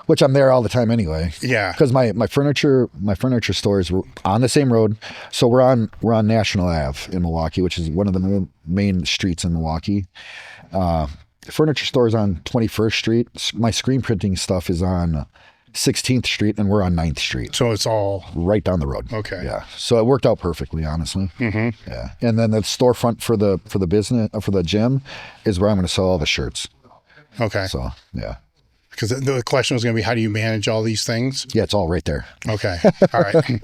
Which I'm there all the time anyway. Yeah. Because my furniture stores were on the same road. So we're on National Ave in Milwaukee, which is one of the main streets in Milwaukee. Furniture stores on 21st Street. My screen printing stuff is on 16th Street, and we're on 9th Street. So it's all right down the road. Okay. Yeah. So it worked out perfectly, honestly. Yeah. And then the storefront for the business for the gym is where I'm going to sell all the shirts. Okay. So yeah. Because the question was going to be, how do you manage all these things? Yeah, it's all right there. Okay. All right.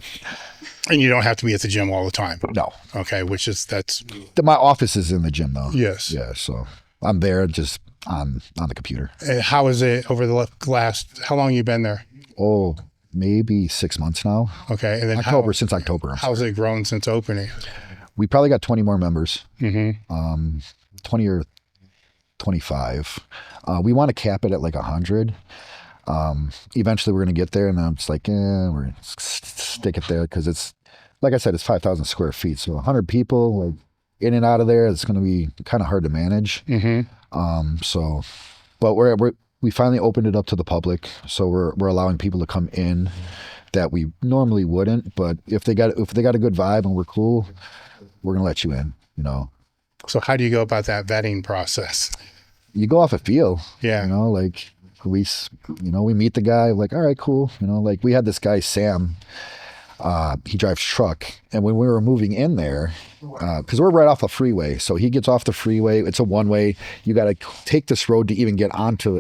And you don't have to be at the gym all the time. No. Okay. My office is in the gym though. Yes. Yeah. So I'm there just on the computer. And how is it over the last, how long you been there? Oh, maybe 6 months now. Okay. And then since October. How's it grown since opening? We probably got 20 more members. 20 or 25. We want to cap it at like 100. Eventually we're going to get there, and I'm just like, we're going to stick it there because it's, like I said, it's 5,000 square feet. So 100 people like in and out of there, it's going to be kind of hard to manage. But we finally opened it up to the public. So we're allowing people to come in that we normally wouldn't, but if they got a good vibe and we're cool, we're going to let you in, you know. So how do you go about that vetting process? You go off a feel. Yeah. You know, like we meet the guy, like, all right, cool. You know, like we had this guy, Sam, he drives truck. And when we were moving in there, because we're right off a freeway. So he gets off the freeway. It's a one-way. You got to take this road to even get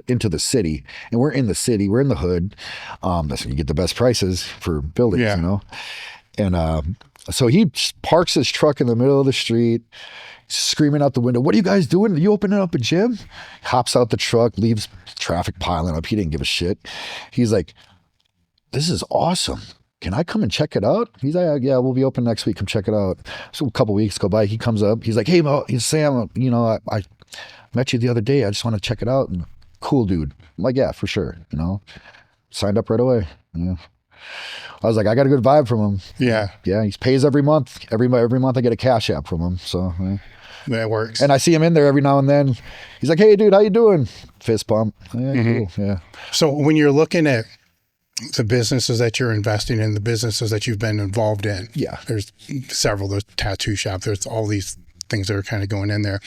into the city. And we're in the city. We're in the hood. That's when you get the best prices for buildings, you know. And so he parks his truck in the middle of the street, screaming out the window, "What are you guys doing? Are you opening up a gym?" Hops out the truck, leaves traffic piling up. He didn't give a shit. He's like, "This is awesome. Can I come and check it out?" He's like, "Yeah, we'll be open next week. Come check it out." So a couple weeks go by. He comes up. He's like, "Hey, he's Sam. You know, I met you the other day. I just want to check it out." And cool dude. I'm like, "Yeah, for sure." You know, signed up right away. Yeah. I was like, I got a good vibe from him. Yeah. Yeah. He pays every month. Every month I get a cash app from him. So that works. And I see him in there every now and then. He's like, "Hey, dude, how you doing?" Fist bump. Yeah, cool. Yeah. So when you're looking at the businesses that you're investing in, the businesses that you've been involved in, there's several. There's tattoo shop. There's all these things that are kind of going in there.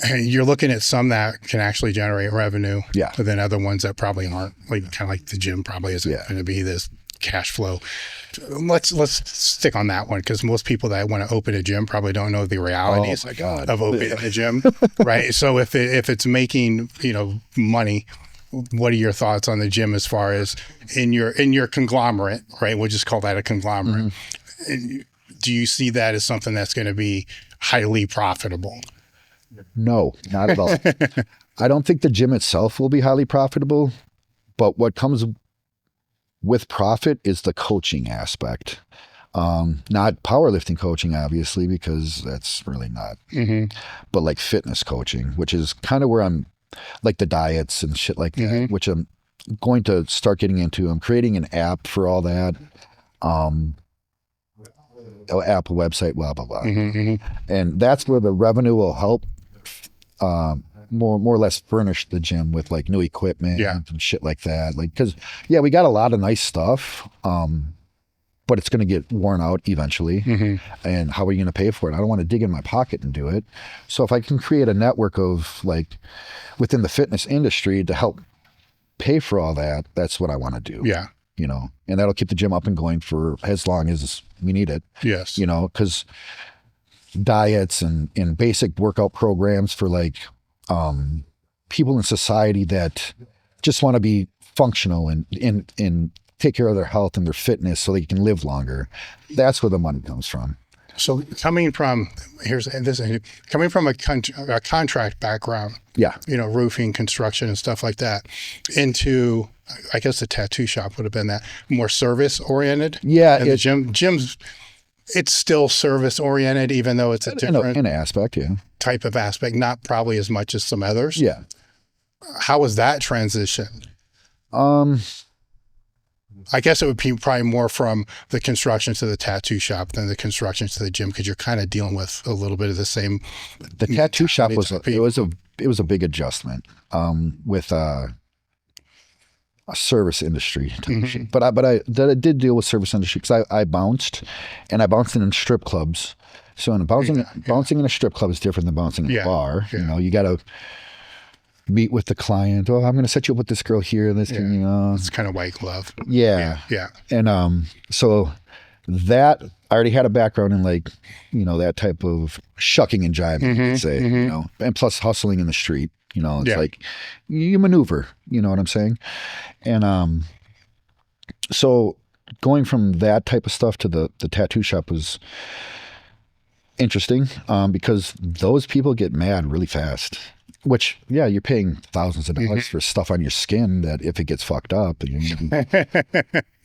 And you're looking at some that can actually generate revenue, but then other ones that probably aren't. Like kind of like the gym probably isn't going to be this cash flow. Let's stick on that one, because most people that want to open a gym probably don't know the realities of opening a gym, right? So if it's making money, what are your thoughts on the gym as far as in your conglomerate, right? We'll just call that a conglomerate. Mm-hmm. Do you see that as something that's going to be highly profitable? No, not at all. I don't think the gym itself will be highly profitable, but what comes with profit is the coaching aspect. Not powerlifting coaching, obviously, because that's really not, but like fitness coaching, which is kind of where I'm, like the diets and shit like that, which I'm going to start getting into. I'm creating an app for all that. App, website, blah, blah, blah. And that's where the revenue will help more or less furnish the gym with like new equipment and shit like that. Like, cause we got a lot of nice stuff, but it's going to get worn out eventually. And how are you going to pay for it? I don't want to dig in my pocket and do it. So if I can create a network of like within the fitness industry to help pay for all that, that's what I want to do. Yeah. You know, and that'll keep the gym up and going for as long as we need it. Yes. You know, because diets and basic workout programs for like people in society that just want to be functional and take care of their health and their fitness so they can live longer. That's where the money comes from. So coming from a contract background, roofing, construction and stuff like that, into, I guess the tattoo shop would have been that more service oriented. Yeah. And the gym's, it's still service oriented, even though it's a different in aspect, type of aspect, not probably as much as some others. Yeah. How was that transition? I guess it would be probably more from the construction to the tattoo shop than the construction to the gym, because you're kind of dealing with a little bit of the same. The tattoo shop was a big adjustment with a service industry, but I did deal with service industry because I bounced in strip clubs. So bouncing in a strip club is different than bouncing in a bar. You know, you got to meet with the client. Oh, I'm going to set you up with this girl here. This, it's kind of white glove. Yeah. And so that I already had a background in like, that type of shucking and jiving, I'd say, and plus hustling in the street. It's like you maneuver. You know what I'm saying? And so going from that type of stuff to the tattoo shop was interesting because those people get mad really fast. Which, you're paying thousands of dollars for stuff on your skin that if it gets fucked up, you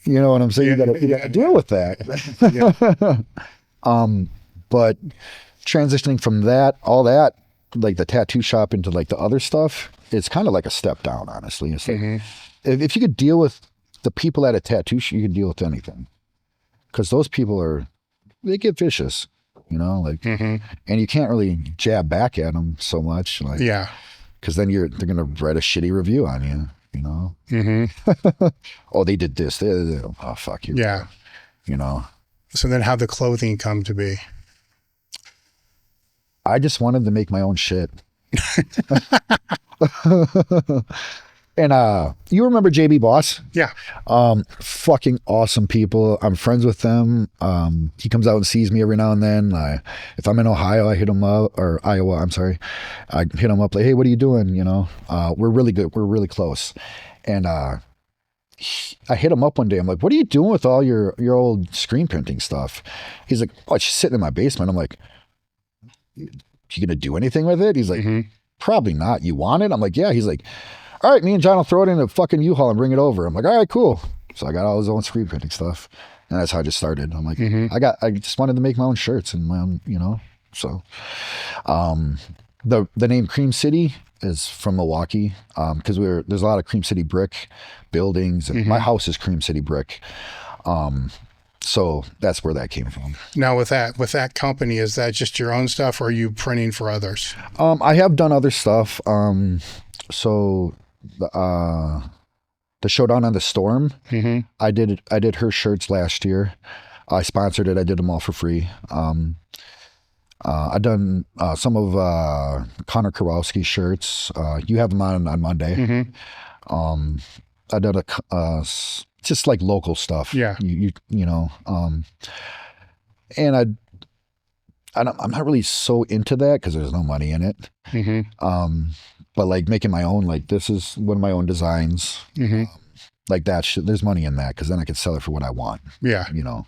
know what I'm saying? You gotta deal with that. But transitioning from all that, like the tattoo shop into like the other stuff, it's kind of like a step down, honestly. It's like, if you could deal with the people at a tattoo shop, you can deal with anything. Because those people they get vicious. And you can't really jab back at them so much. Like, Because then they're going to write a shitty review on you, you know? Mm-hmm. Oh, they did this. Oh, fuck you. Yeah. You know? So then how'd the clothing come to be? I just wanted to make my own shit. And you remember JB Boss? Yeah. Fucking awesome people. I'm friends with them. He comes out and sees me every now and then. If I'm in Ohio, I hit him up, or Iowa, I'm sorry. I hit him up like, hey, what are you doing? You know, we're really good. We're really close. And I hit him up one day. I'm like, what are you doing with all your old screen printing stuff? He's like, oh, it's just sitting in my basement. I'm like, you gonna do anything with it? He's like, probably not. You want it? I'm like, yeah. He's like, all right, me and John will throw it in a fucking U-Haul and bring it over. I'm like, all right, cool. So I got all his own screen printing stuff. And that's how I just started. I'm like, I just wanted to make my own shirts and my own, you know. So the name Cream City is from Milwaukee. Because there's a lot of Cream City brick buildings, and my house is Cream City brick. So that's where that came from. Now with that company, is that just your own stuff, or are you printing for others? I have done other stuff. So the Showdown on the Storm, I did her shirts last year. I sponsored it. I did them all for free. I've done some of Connor Kowalski's shirts. You have them on Monday. I done just like local stuff. Yeah. You know, and I'm not really so into that because there's no money in it. But like making my own, like this is one of my own designs. Like that shit, there's money in that because then I can sell it for what I want. Yeah. You know,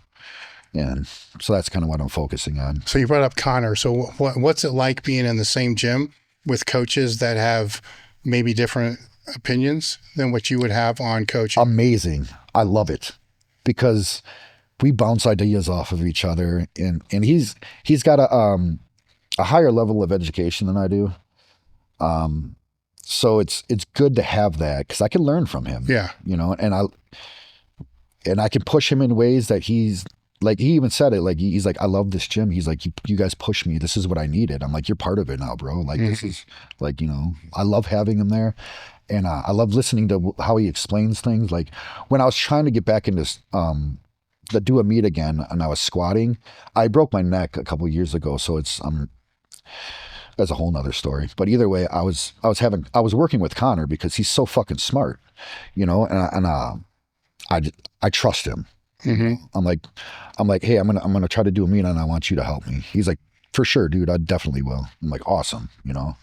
and so that's kind of what I'm focusing on. So you brought up Connor. So what's it like being in the same gym with coaches that have maybe different opinions than what you would have on coaching? Amazing. I love it because we bounce ideas off of each other, and he's got a higher level of education than I do. So it's good to have that because I can learn from him. Yeah. You know, and I can push him in ways that he's like, he even said it, like, he's like, I love this gym. He's like, you guys push me. This is what I needed. I'm like, you're part of it now, bro. Like, this is like, you know, I love having him there. And I love listening to how he explains things. Like when I was trying to get back into do a meet again and I was squatting, I broke my neck a couple of years ago. So it's, that's a whole nother story. But either way, I was working with Connor because he's so fucking smart, you know, and I trust him. I'm like, hey, I'm gonna try to do a meet and I want you to help me. He's like, for sure, dude, I definitely will. I'm like, awesome, you know.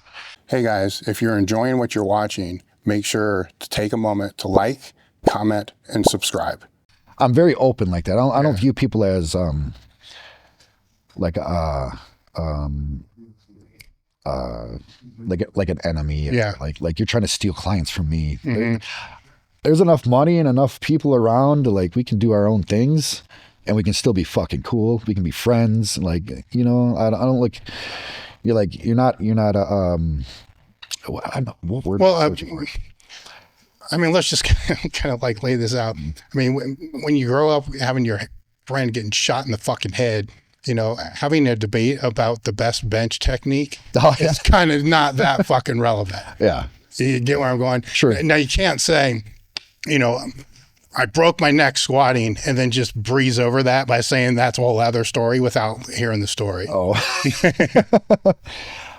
Hey guys, if you're enjoying what you're watching, make sure to take a moment to like, comment, and subscribe. I'm very open like that. I don't view people as like an enemy. Yeah. Like you're trying to steal clients from me. There's enough money and enough people around to like, we can do our own things and we can still be fucking cool. We can be friends. Like, you know, I don't look, you're like, you're not what word? Well, I mean, let's just kind of like lay this out. I mean, when you grow up having your friend getting shot in the fucking head, you know, having a debate about the best bench technique is kind of not that fucking relevant. Yeah. You get where I'm going? Sure. Now you can't say, you know, I broke my neck squatting and then just breeze over that by saying that's a whole other story without hearing the story. Oh.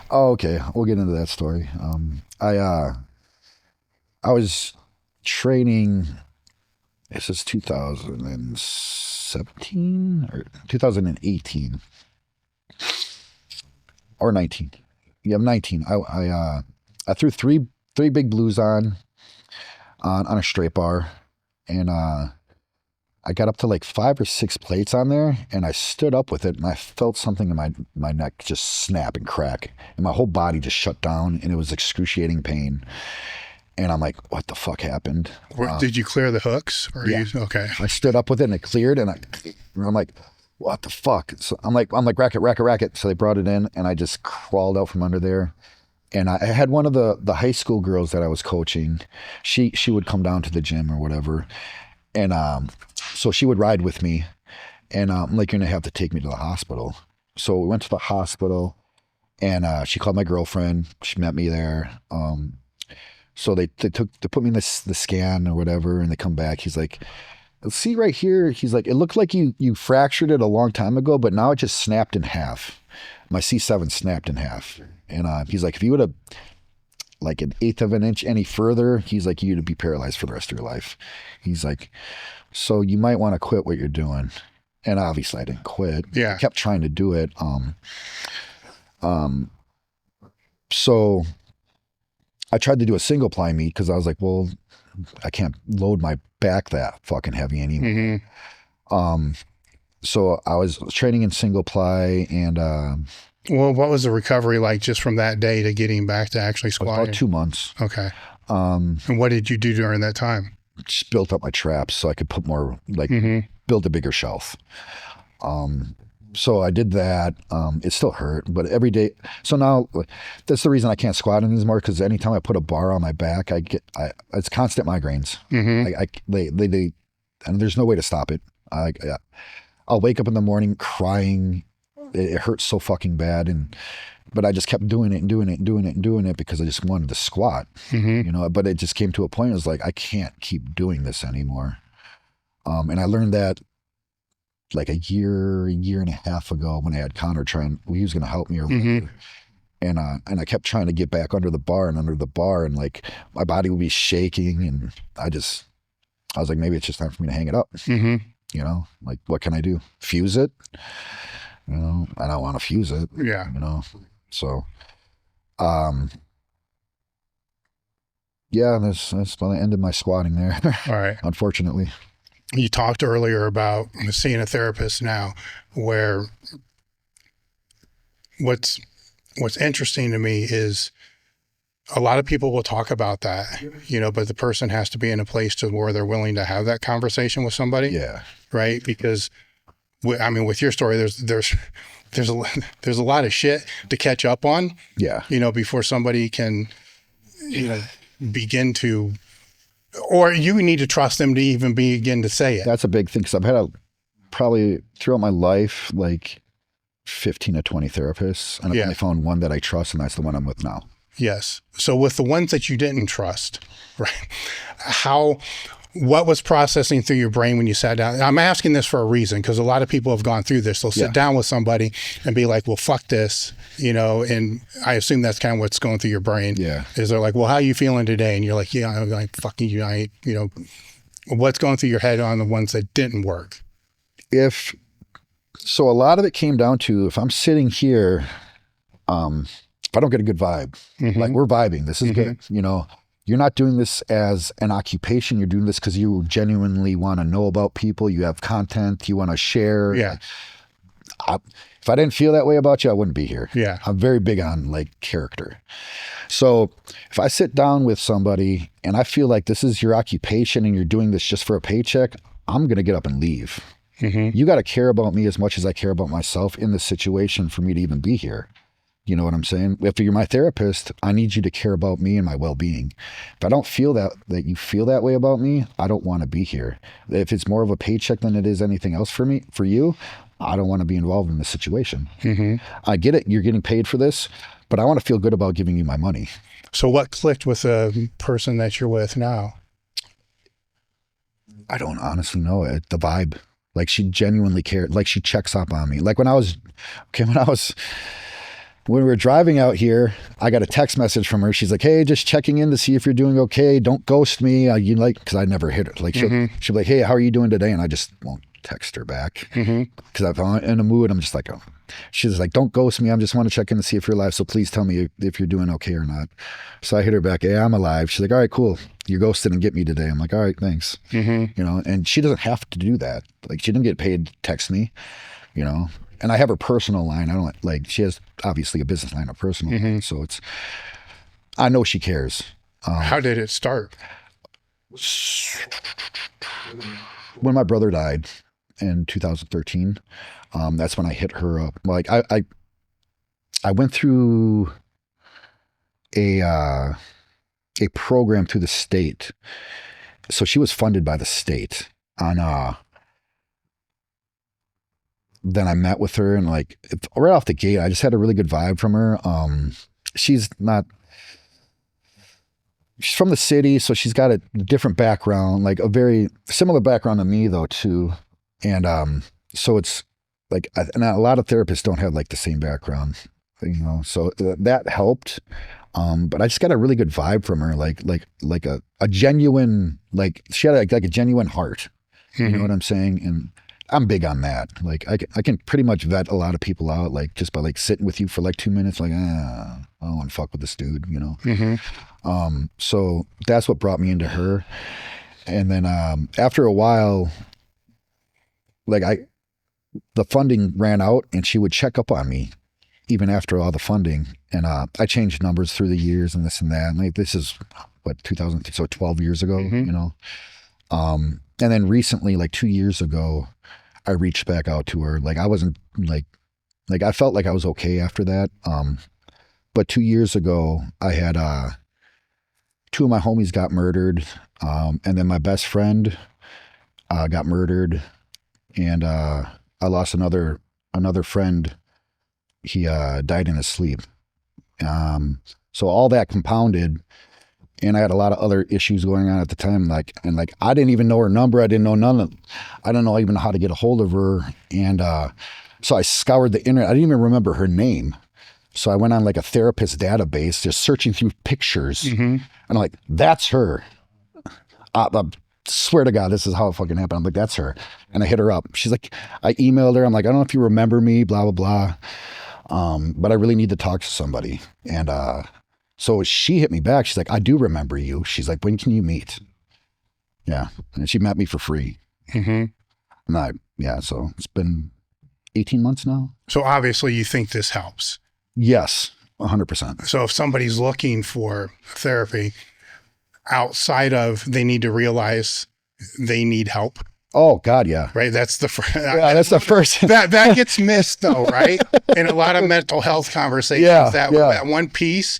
Oh, okay. We'll get into that story. I was training, this is 2017 or 2018 or 19. Yeah, 19. I threw three big blues on a straight bar, and I got up to like 5 or 6 plates on there, and I stood up with it, and I felt something in my neck just snap and crack, and my whole body just shut down, and it was excruciating pain. And I'm like, what the fuck happened? Did you clear the hooks? Or yeah. Okay. I stood up with it, and it cleared, and I'm like, what the fuck? So I'm like, racket. So they brought it in, and I just crawled out from under there. And I had one of the high school girls that I was coaching. She would come down to the gym or whatever. And so she would ride with me. And I'm like, you're going to have to take me to the hospital. So we went to the hospital. And she called my girlfriend. She met me there. So they put me in the scan or whatever, and they come back. He's like, see right here. He's like, it looked like you fractured it a long time ago, but now it just snapped in half. My C7 snapped in half. And he's like, if you would have like an eighth of an inch any further, he's like, you'd be paralyzed for the rest of your life. He's like, so you might want to quit what you're doing. And obviously I didn't quit. Yeah. I kept trying to do it. So I tried to do a single ply meet because I was like, well, I can't load my back that fucking heavy anymore. Mm-hmm. So I was training in single ply, and well, what was the recovery like just from that day to getting back to actually squatting? about 2 months. Okay. And what did you do during that time? Just built up my traps so I could put more, like build a bigger shelf. So I did that. It still hurt, but every day. So now that's the reason I can't squat anymore, because anytime I put a bar on my back, it's constant migraines. They and there's no way to stop it. I'll wake up in the morning crying. It hurts so fucking bad, but I just kept doing it because I just wanted to squat, you know. But it just came to a point. It was like, I can't keep doing this anymore. And I learned that like a year and a half ago when I had Connor he was going to help me, and I kept trying to get back under the bar, and like my body would be shaking, and I was like, maybe it's just time for me to hang it up. You know, like, what can I do? Fuse it? You know, I don't want to fuse it. Yeah. You know, so, yeah, that's when I ended my squatting there. All right. Unfortunately. You talked earlier about seeing a therapist now, where what's interesting to me is a lot of people will talk about that, you know, but the person has to be in a place to where they're willing to have that conversation with somebody. Yeah. Right. Because I mean, with your story, there's a lot of shit to catch up on. Yeah. You know, before somebody can, you know, begin to, or you need to trust them to even begin to say it. That's a big thing, because I've had probably throughout my life, like 15 to 20 therapists, and I've only found one that I trust, and that's the one I'm with now. Yes. So with the ones that you didn't trust, right? What was processing through your brain when you sat down? I'm asking this for a reason, because a lot of people have gone through this. They'll sit down with somebody and be like, well, fuck this, you know, and I assume that's kind of what's going through your brain. Yeah. Is they're like, well, how are you feeling today? And you're like, yeah, I'm like, fucking you, you know, what's going through your head on the ones that didn't work? So a lot of it came down to, if I'm sitting here, if I don't get a good vibe, like, we're vibing, this is good, you know, you're not doing this as an occupation. You're doing this because you genuinely want to know about people. You have content you want to share. Yeah. If I didn't feel that way about you, I wouldn't be here. Yeah. I'm very big on like character. So if I sit down with somebody and I feel like this is your occupation and you're doing this just for a paycheck, I'm going to get up and leave. You got to care about me as much as I care about myself in this situation for me to even be here. You know what I'm saying? If you're my therapist, I need you to care about me and my well-being. If I don't feel that you feel that way about me, I don't want to be here. If it's more of a paycheck than it is anything else for you, I don't want to be involved in this situation. I get it. You're getting paid for this, but I want to feel good about giving you my money. So what clicked with the person that you're with now? I don't honestly know it. The vibe. Like, she genuinely cared. Like, she checks up on me. Like when we were driving out here, I got a text message from her. She's like, hey, just checking in to see if you're doing okay. Don't ghost me. Because I never hit her. Like, she'll be like, hey, how are you doing today? And I just won't text her back. Because if I'm in a mood, I'm just like, oh. She's like, don't ghost me. I just want to check in to see if you're alive. So please tell me if you're doing okay or not. So I hit her back, yeah, I'm alive. She's like, all right, cool. You ghosted and get me today. I'm like, all right, thanks. You know, and she doesn't have to do that. Like, she didn't get paid to text me, you know. And I have her personal line. I don't like, she has obviously a business line, a personal line. So I know she cares. How did it start? When my brother died in 2013, that's when I hit her up. Like, I went through a program through the state. So she was funded by the state on, then I met with her, and like right off the gate, I just had a really good vibe from her. She's from the city, so she's got a different background, like a very similar background to me though too. And so it's like, and a lot of therapists don't have like the same background, so that helped. But I just got a really good vibe from her, like a genuine, like she had like a genuine heart. You know what I'm saying? And I'm big on that. Like I can pretty much vet a lot of people out, like just by like sitting with you for like 2 minutes, like, I don't want to fuck with this dude, So that's what brought me into her. And then after a while, like the funding ran out, and she would check up on me even after all the funding. And I changed numbers through the years and this and that. And like, this is what, 2000, so 12 years ago, and then recently, like 2 years ago, I reached back out to her. Like I wasn't like I felt like I was okay after that. But 2 years ago, I had two of my homies got murdered, and then my best friend got murdered, and I lost another friend. He died in his sleep. So all that compounded, and I had a lot of other issues going on at the time. Like I didn't even know her number. I didn't know I don't know even how to get a hold of her. And so I scoured the internet. I didn't even remember her name. So I went on like a therapist database, just searching through pictures. And I'm like, that's her. I swear to God, this is how it fucking happened. I'm like, that's her. And I hit her up. She's like, I emailed her. I'm like, I don't know if you remember me, blah, blah, blah. But I really need to talk to somebody. And so she hit me back. She's like, I do remember you. She's like, when can you meet? Yeah. And she met me for free. And so it's been 18 months now. So obviously you think this helps. Yes, 100%. So if somebody's looking for therapy outside of, they need to realize they need help. Oh God, yeah. Right. That's the that's the first. that gets missed though, right? In a lot of mental health conversations, that one piece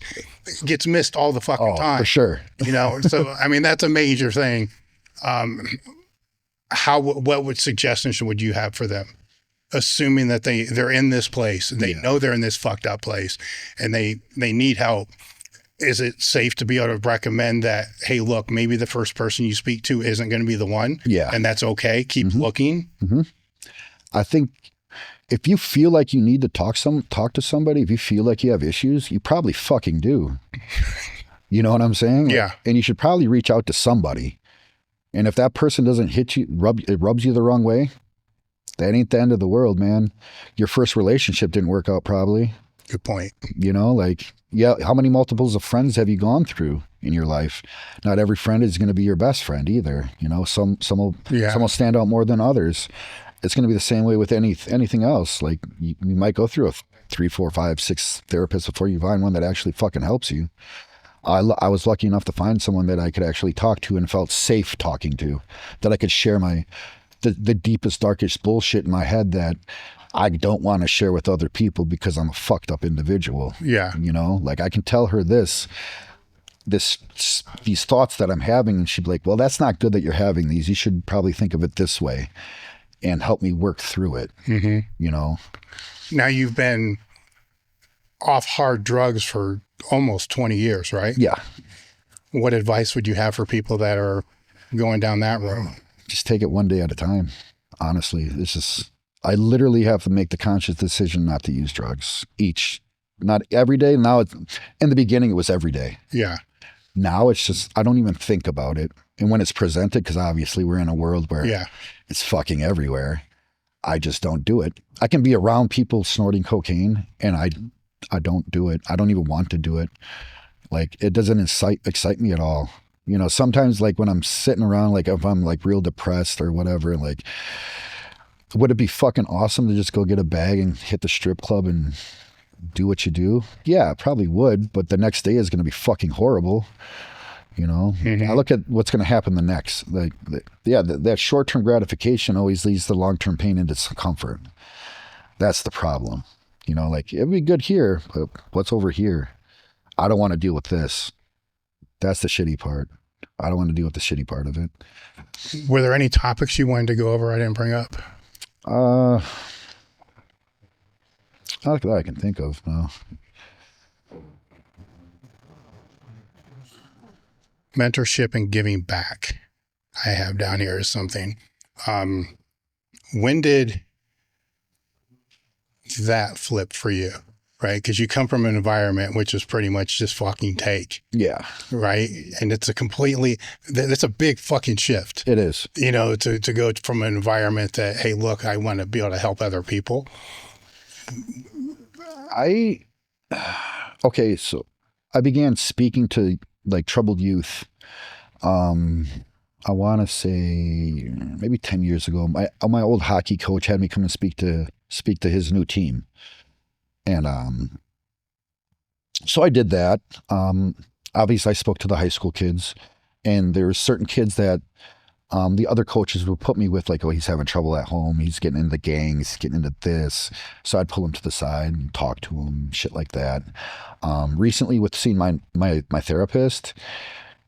gets missed all the fucking time. For sure. So I mean, that's a major thing. What suggestions would you have for them? Assuming that they're in this place and they know they're in this fucked up place and they need help. Is it safe to be able to recommend that, hey, look, maybe the first person you speak to isn't going to be the one. Yeah. And that's okay. Keep looking. I think if you feel like you need to talk to somebody, if you feel like you have issues, you probably fucking do. You know what I'm saying? Yeah. And you should probably reach out to somebody. And if that person doesn't hit you, it rubs you the wrong way, that ain't the end of the world, man. Your first relationship didn't work out probably. Good point. How many multiples of friends have you gone through in your life? Not every friend is going to be your best friend either. Some will stand out more than others. It's going to be the same way with anything else. Like you might go through 3, 4, 5, 6 therapists before you find one that actually fucking helps you. I was lucky enough to find someone that I could actually talk to and felt safe talking to, that I could share the deepest, darkest bullshit in my head that I don't want to share with other people because I'm a fucked up individual. Yeah. Like I can tell her these thoughts that I'm having, and she'd be like, well, that's not good that you're having these. You should probably think of it this way, and help me work through it. Now you've been off hard drugs for almost 20 years, right? Yeah. What advice would you have for people that are going down that road? Just take it one day at a time. Honestly, I literally have to make the conscious decision not to use drugs not every day. Now in the beginning, it was every day. Yeah. Now it's just, I don't even think about it. And when it's presented, because obviously we're in a world where it's fucking everywhere, I just don't do it. I can be around people snorting cocaine and I don't do it. I don't even want to do it. Like it doesn't excite me at all. Sometimes like when I'm sitting around, like if I'm like real depressed or whatever, like, would it be fucking awesome to just go get a bag and hit the strip club and do what you do? Yeah, it probably would, but the next day is going to be fucking horrible. I look at what's going to happen the next. That short-term gratification always leads to long-term pain and discomfort. That's the problem. Like it'd be good here, but what's over here? I don't want to deal with this. That's the shitty part. I don't want to deal with the shitty part of it. Were there any topics you wanted to go over I didn't bring up? Not that I can think of, no. Mentorship and giving back, I have down here as something. When did that flip for you? Right? Because you come from an environment which is pretty much just fucking take. Yeah. Right? And it's that's a big fucking shift. It is. You know, to go from an environment that, hey, look, I want to be able to help other people. Okay, so I began speaking to like troubled youth. I want to say maybe 10 years ago. My old hockey coach had me come and speak to his new team. And so I did that. Obviously, I spoke to the high school kids, and there were certain kids that the other coaches would put me with, like, oh, he's having trouble at home. He's getting into gangs, getting into this. So I'd pull him to the side and talk to him, shit like that. Recently, with seeing my therapist,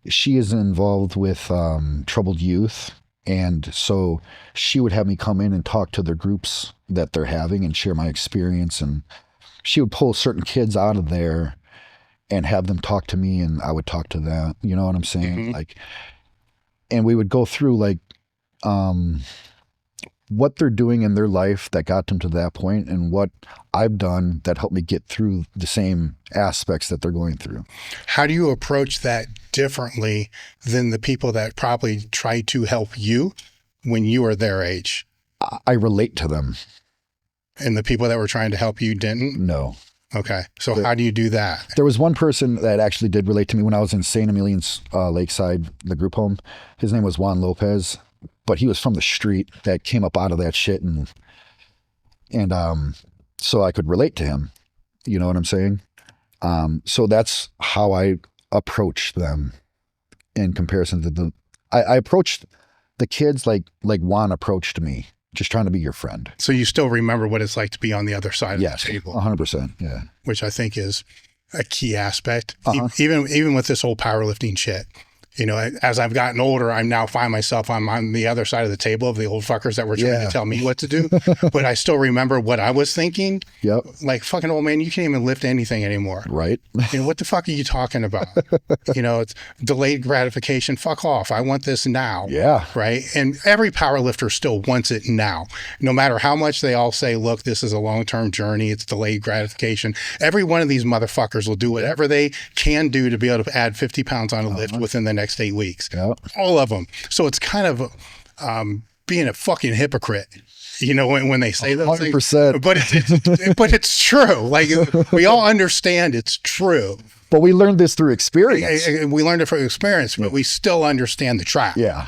she is involved with troubled youth. And so she would have me come in and talk to their groups that they're having and share my experience. And she would pull certain kids out of there and have them talk to me, and I would talk to them. You know what I'm saying? Mm-hmm. Like, and we would go through like what they're doing in their life that got them to that point, and what I've done that helped me get through the same aspects that they're going through. How do you approach that differently than the people that probably tried to help you when you were their age? I relate to them. And the people that were trying to help you didn't? No. Okay. So how do you do that? There was one person that actually did relate to me when I was in St. Emilian's Lakeside, the group home. His name was Juan Lopez, but he was from the street that came up out of that shit. And so I could relate to him. You know what I'm saying? So that's how I approach them in comparison to I approached the kids like Juan approached me. Just trying to be your friend. So you still remember what it's like to be on the other side of the table. 100%. Yeah. Which I think is a key aspect. Even with this whole powerlifting shit. You know, as I've gotten older, I now find myself on the other side of the table of the old fuckers that were trying to tell me what to do. But I still remember what I was thinking. Yep. Like, fucking old man, you can't even lift anything anymore. Right. You know, what the fuck are you talking about? You know, it's delayed gratification. Fuck off. I want this now. Yeah. Right. And every power lifter still wants it now. No matter how much they all say, look, this is a long-term journey. It's delayed gratification. Every one of these motherfuckers will do whatever they can do to be able to add 50 pounds on a lift within the next 8 weeks. Yep. All of them. So it's kind of being a fucking hypocrite, you know, when they say those 100%. Things. But it's true. Like, we all understand it's true. But we learned this through experience. We learned it from experience, but we still understand the trap. Yeah.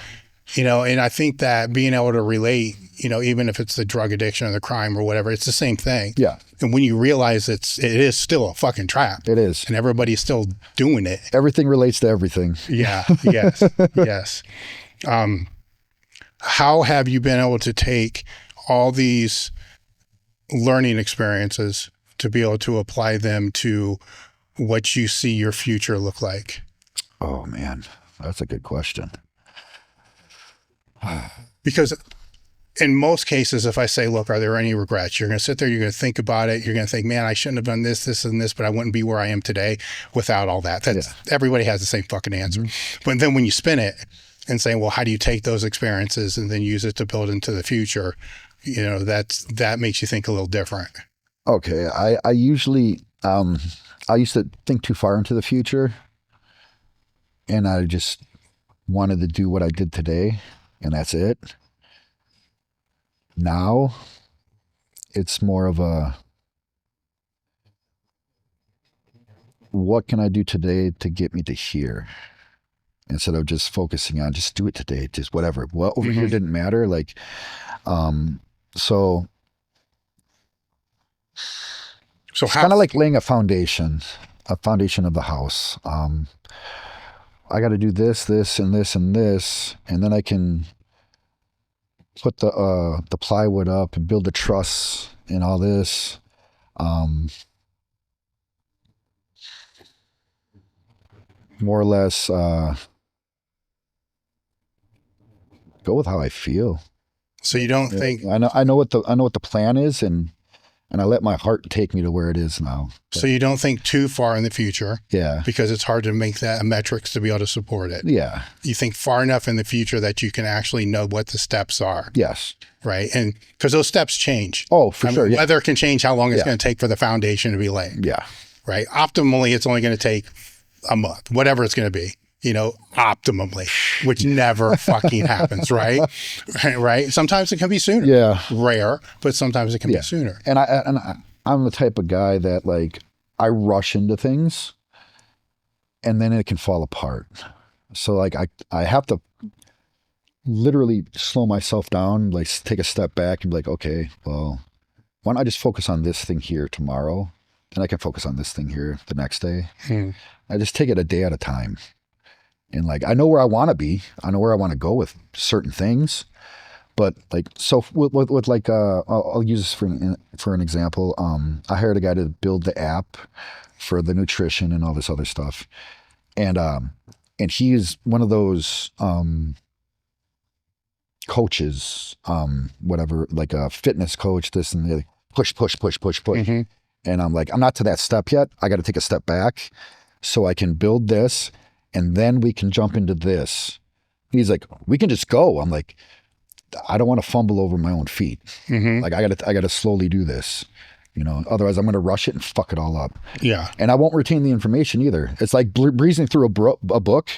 You know, and I think that being able to relate, you know, even if it's the drug addiction or the crime or whatever, it's the same thing. Yeah. And when you realize it is still a fucking trap. It is. And everybody's still doing it. Everything relates to everything. Yeah. Yes. Yes. How have you been able to take all these learning experiences to be able to apply them to what you see your future look like? Oh, man. That's a good question. Because in most cases, if I say, look, are there any regrets? You're going to sit there, you're going to think about it. You're going to think, man, I shouldn't have done this, this, and this, but I wouldn't be where I am today without all that. Everybody has the same fucking answer. Mm-hmm. But then when you spin it and say, well, how do you take those experiences and then use it to build into the future? You know, that makes you think a little different. Okay. I usually, I used to think too far into the future, and I just wanted to do what I did today, and that's it. Now it's more of a, what can I do today to get me to here? Instead of just focusing on just do it today, just whatever. Well, over here didn't matter. Like, so it's kind of like laying a foundation of the house. I got to do this, this, and this, and this, and then I can put the plywood up and build the truss and all this. More or less, go with how I feel. So you don't think I know what the plan is, and and I let my heart take me to where it is now. So you don't think too far in the future. Yeah. Because it's hard to make that a metrics to be able to support it. Yeah. You think far enough in the future that you can actually know what the steps are. Yes. Right. And because those steps change. Oh, for sure. Yeah. Weather can change how long it's going to take for the foundation to be laid. Yeah. Right. Optimally, it's only going to take a month, whatever it's going to be, optimally, which never fucking happens. Right. Right. Sometimes it can be sooner. Yeah. Rare, but sometimes it can be sooner. And I'm the type of guy that like, I rush into things and then it can fall apart. So like I have to literally slow myself down, like take a step back and be like, okay, well, why don't I just focus on this thing here tomorrow? And I can focus on this thing here the next day. I just take it a day at a time. And like, I know where I want to be. I know where I want to go with certain things. But like, so with like, I'll use this for an example. I hired a guy to build the app for the nutrition and all this other stuff. And he is one of those, coaches, whatever, like a fitness coach, this and the push. And I'm like, I'm not to that step yet. I got to take a step back so I can build this and then we can jump into this. He's like, we can just go. I'm like, I don't want to fumble over my own feet. Like I got to slowly do this, otherwise I'm going to rush it and fuck it all up. Yeah. And I won't retain the information either. It's like breezing through a book,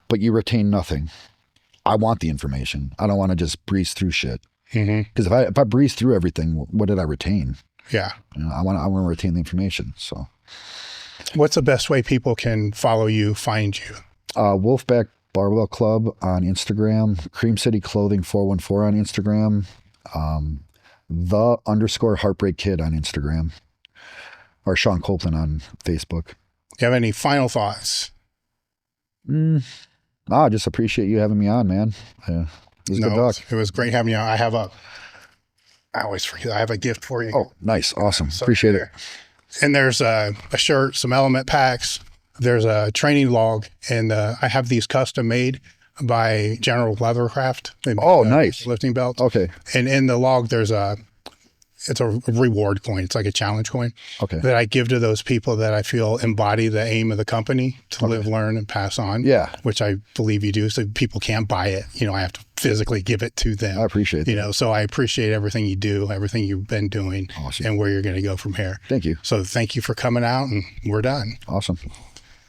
but you retain nothing. I want the information. I don't want to just breeze through shit. Because if I breeze through everything, what did I retain? Yeah. I want to retain the information. So what's the best way people can follow you, find you? Wolfpack Barbell Club on Instagram, Cream City Clothing 414 on Instagram, _Heartbreak Kid on Instagram, or Shaun Kopplin on Facebook. Do you have any final thoughts? I just appreciate you having me on, man. It was good talk. It was great having you on. I always forget. I have a gift for you. Oh, nice. Awesome. Appreciate it. And there's a shirt, some element packs. There's a training log, and I have these custom made by General Leathercraft. Oh, nice. Lifting belts. Okay. And in the log, it's a reward coin. It's like a challenge coin. Okay. That I give to those people that I feel embody the aim of the company to live, learn, and pass on. Yeah. Which I believe you do. So people can't buy it. I have to physically give it to them. I appreciate that. So I appreciate everything you do, everything you've been doing, awesome. And where you're going to go from here. Thank you. So thank you for coming out, and we're done. Awesome.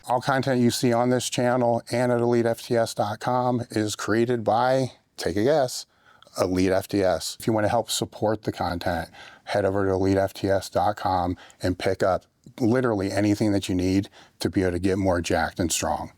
All content you see on this channel and at elitefts.com is created by, take a guess, Elite FTS. If you want to help support the content, head over to elitefts.com and pick up literally anything that you need to be able to get more jacked and strong.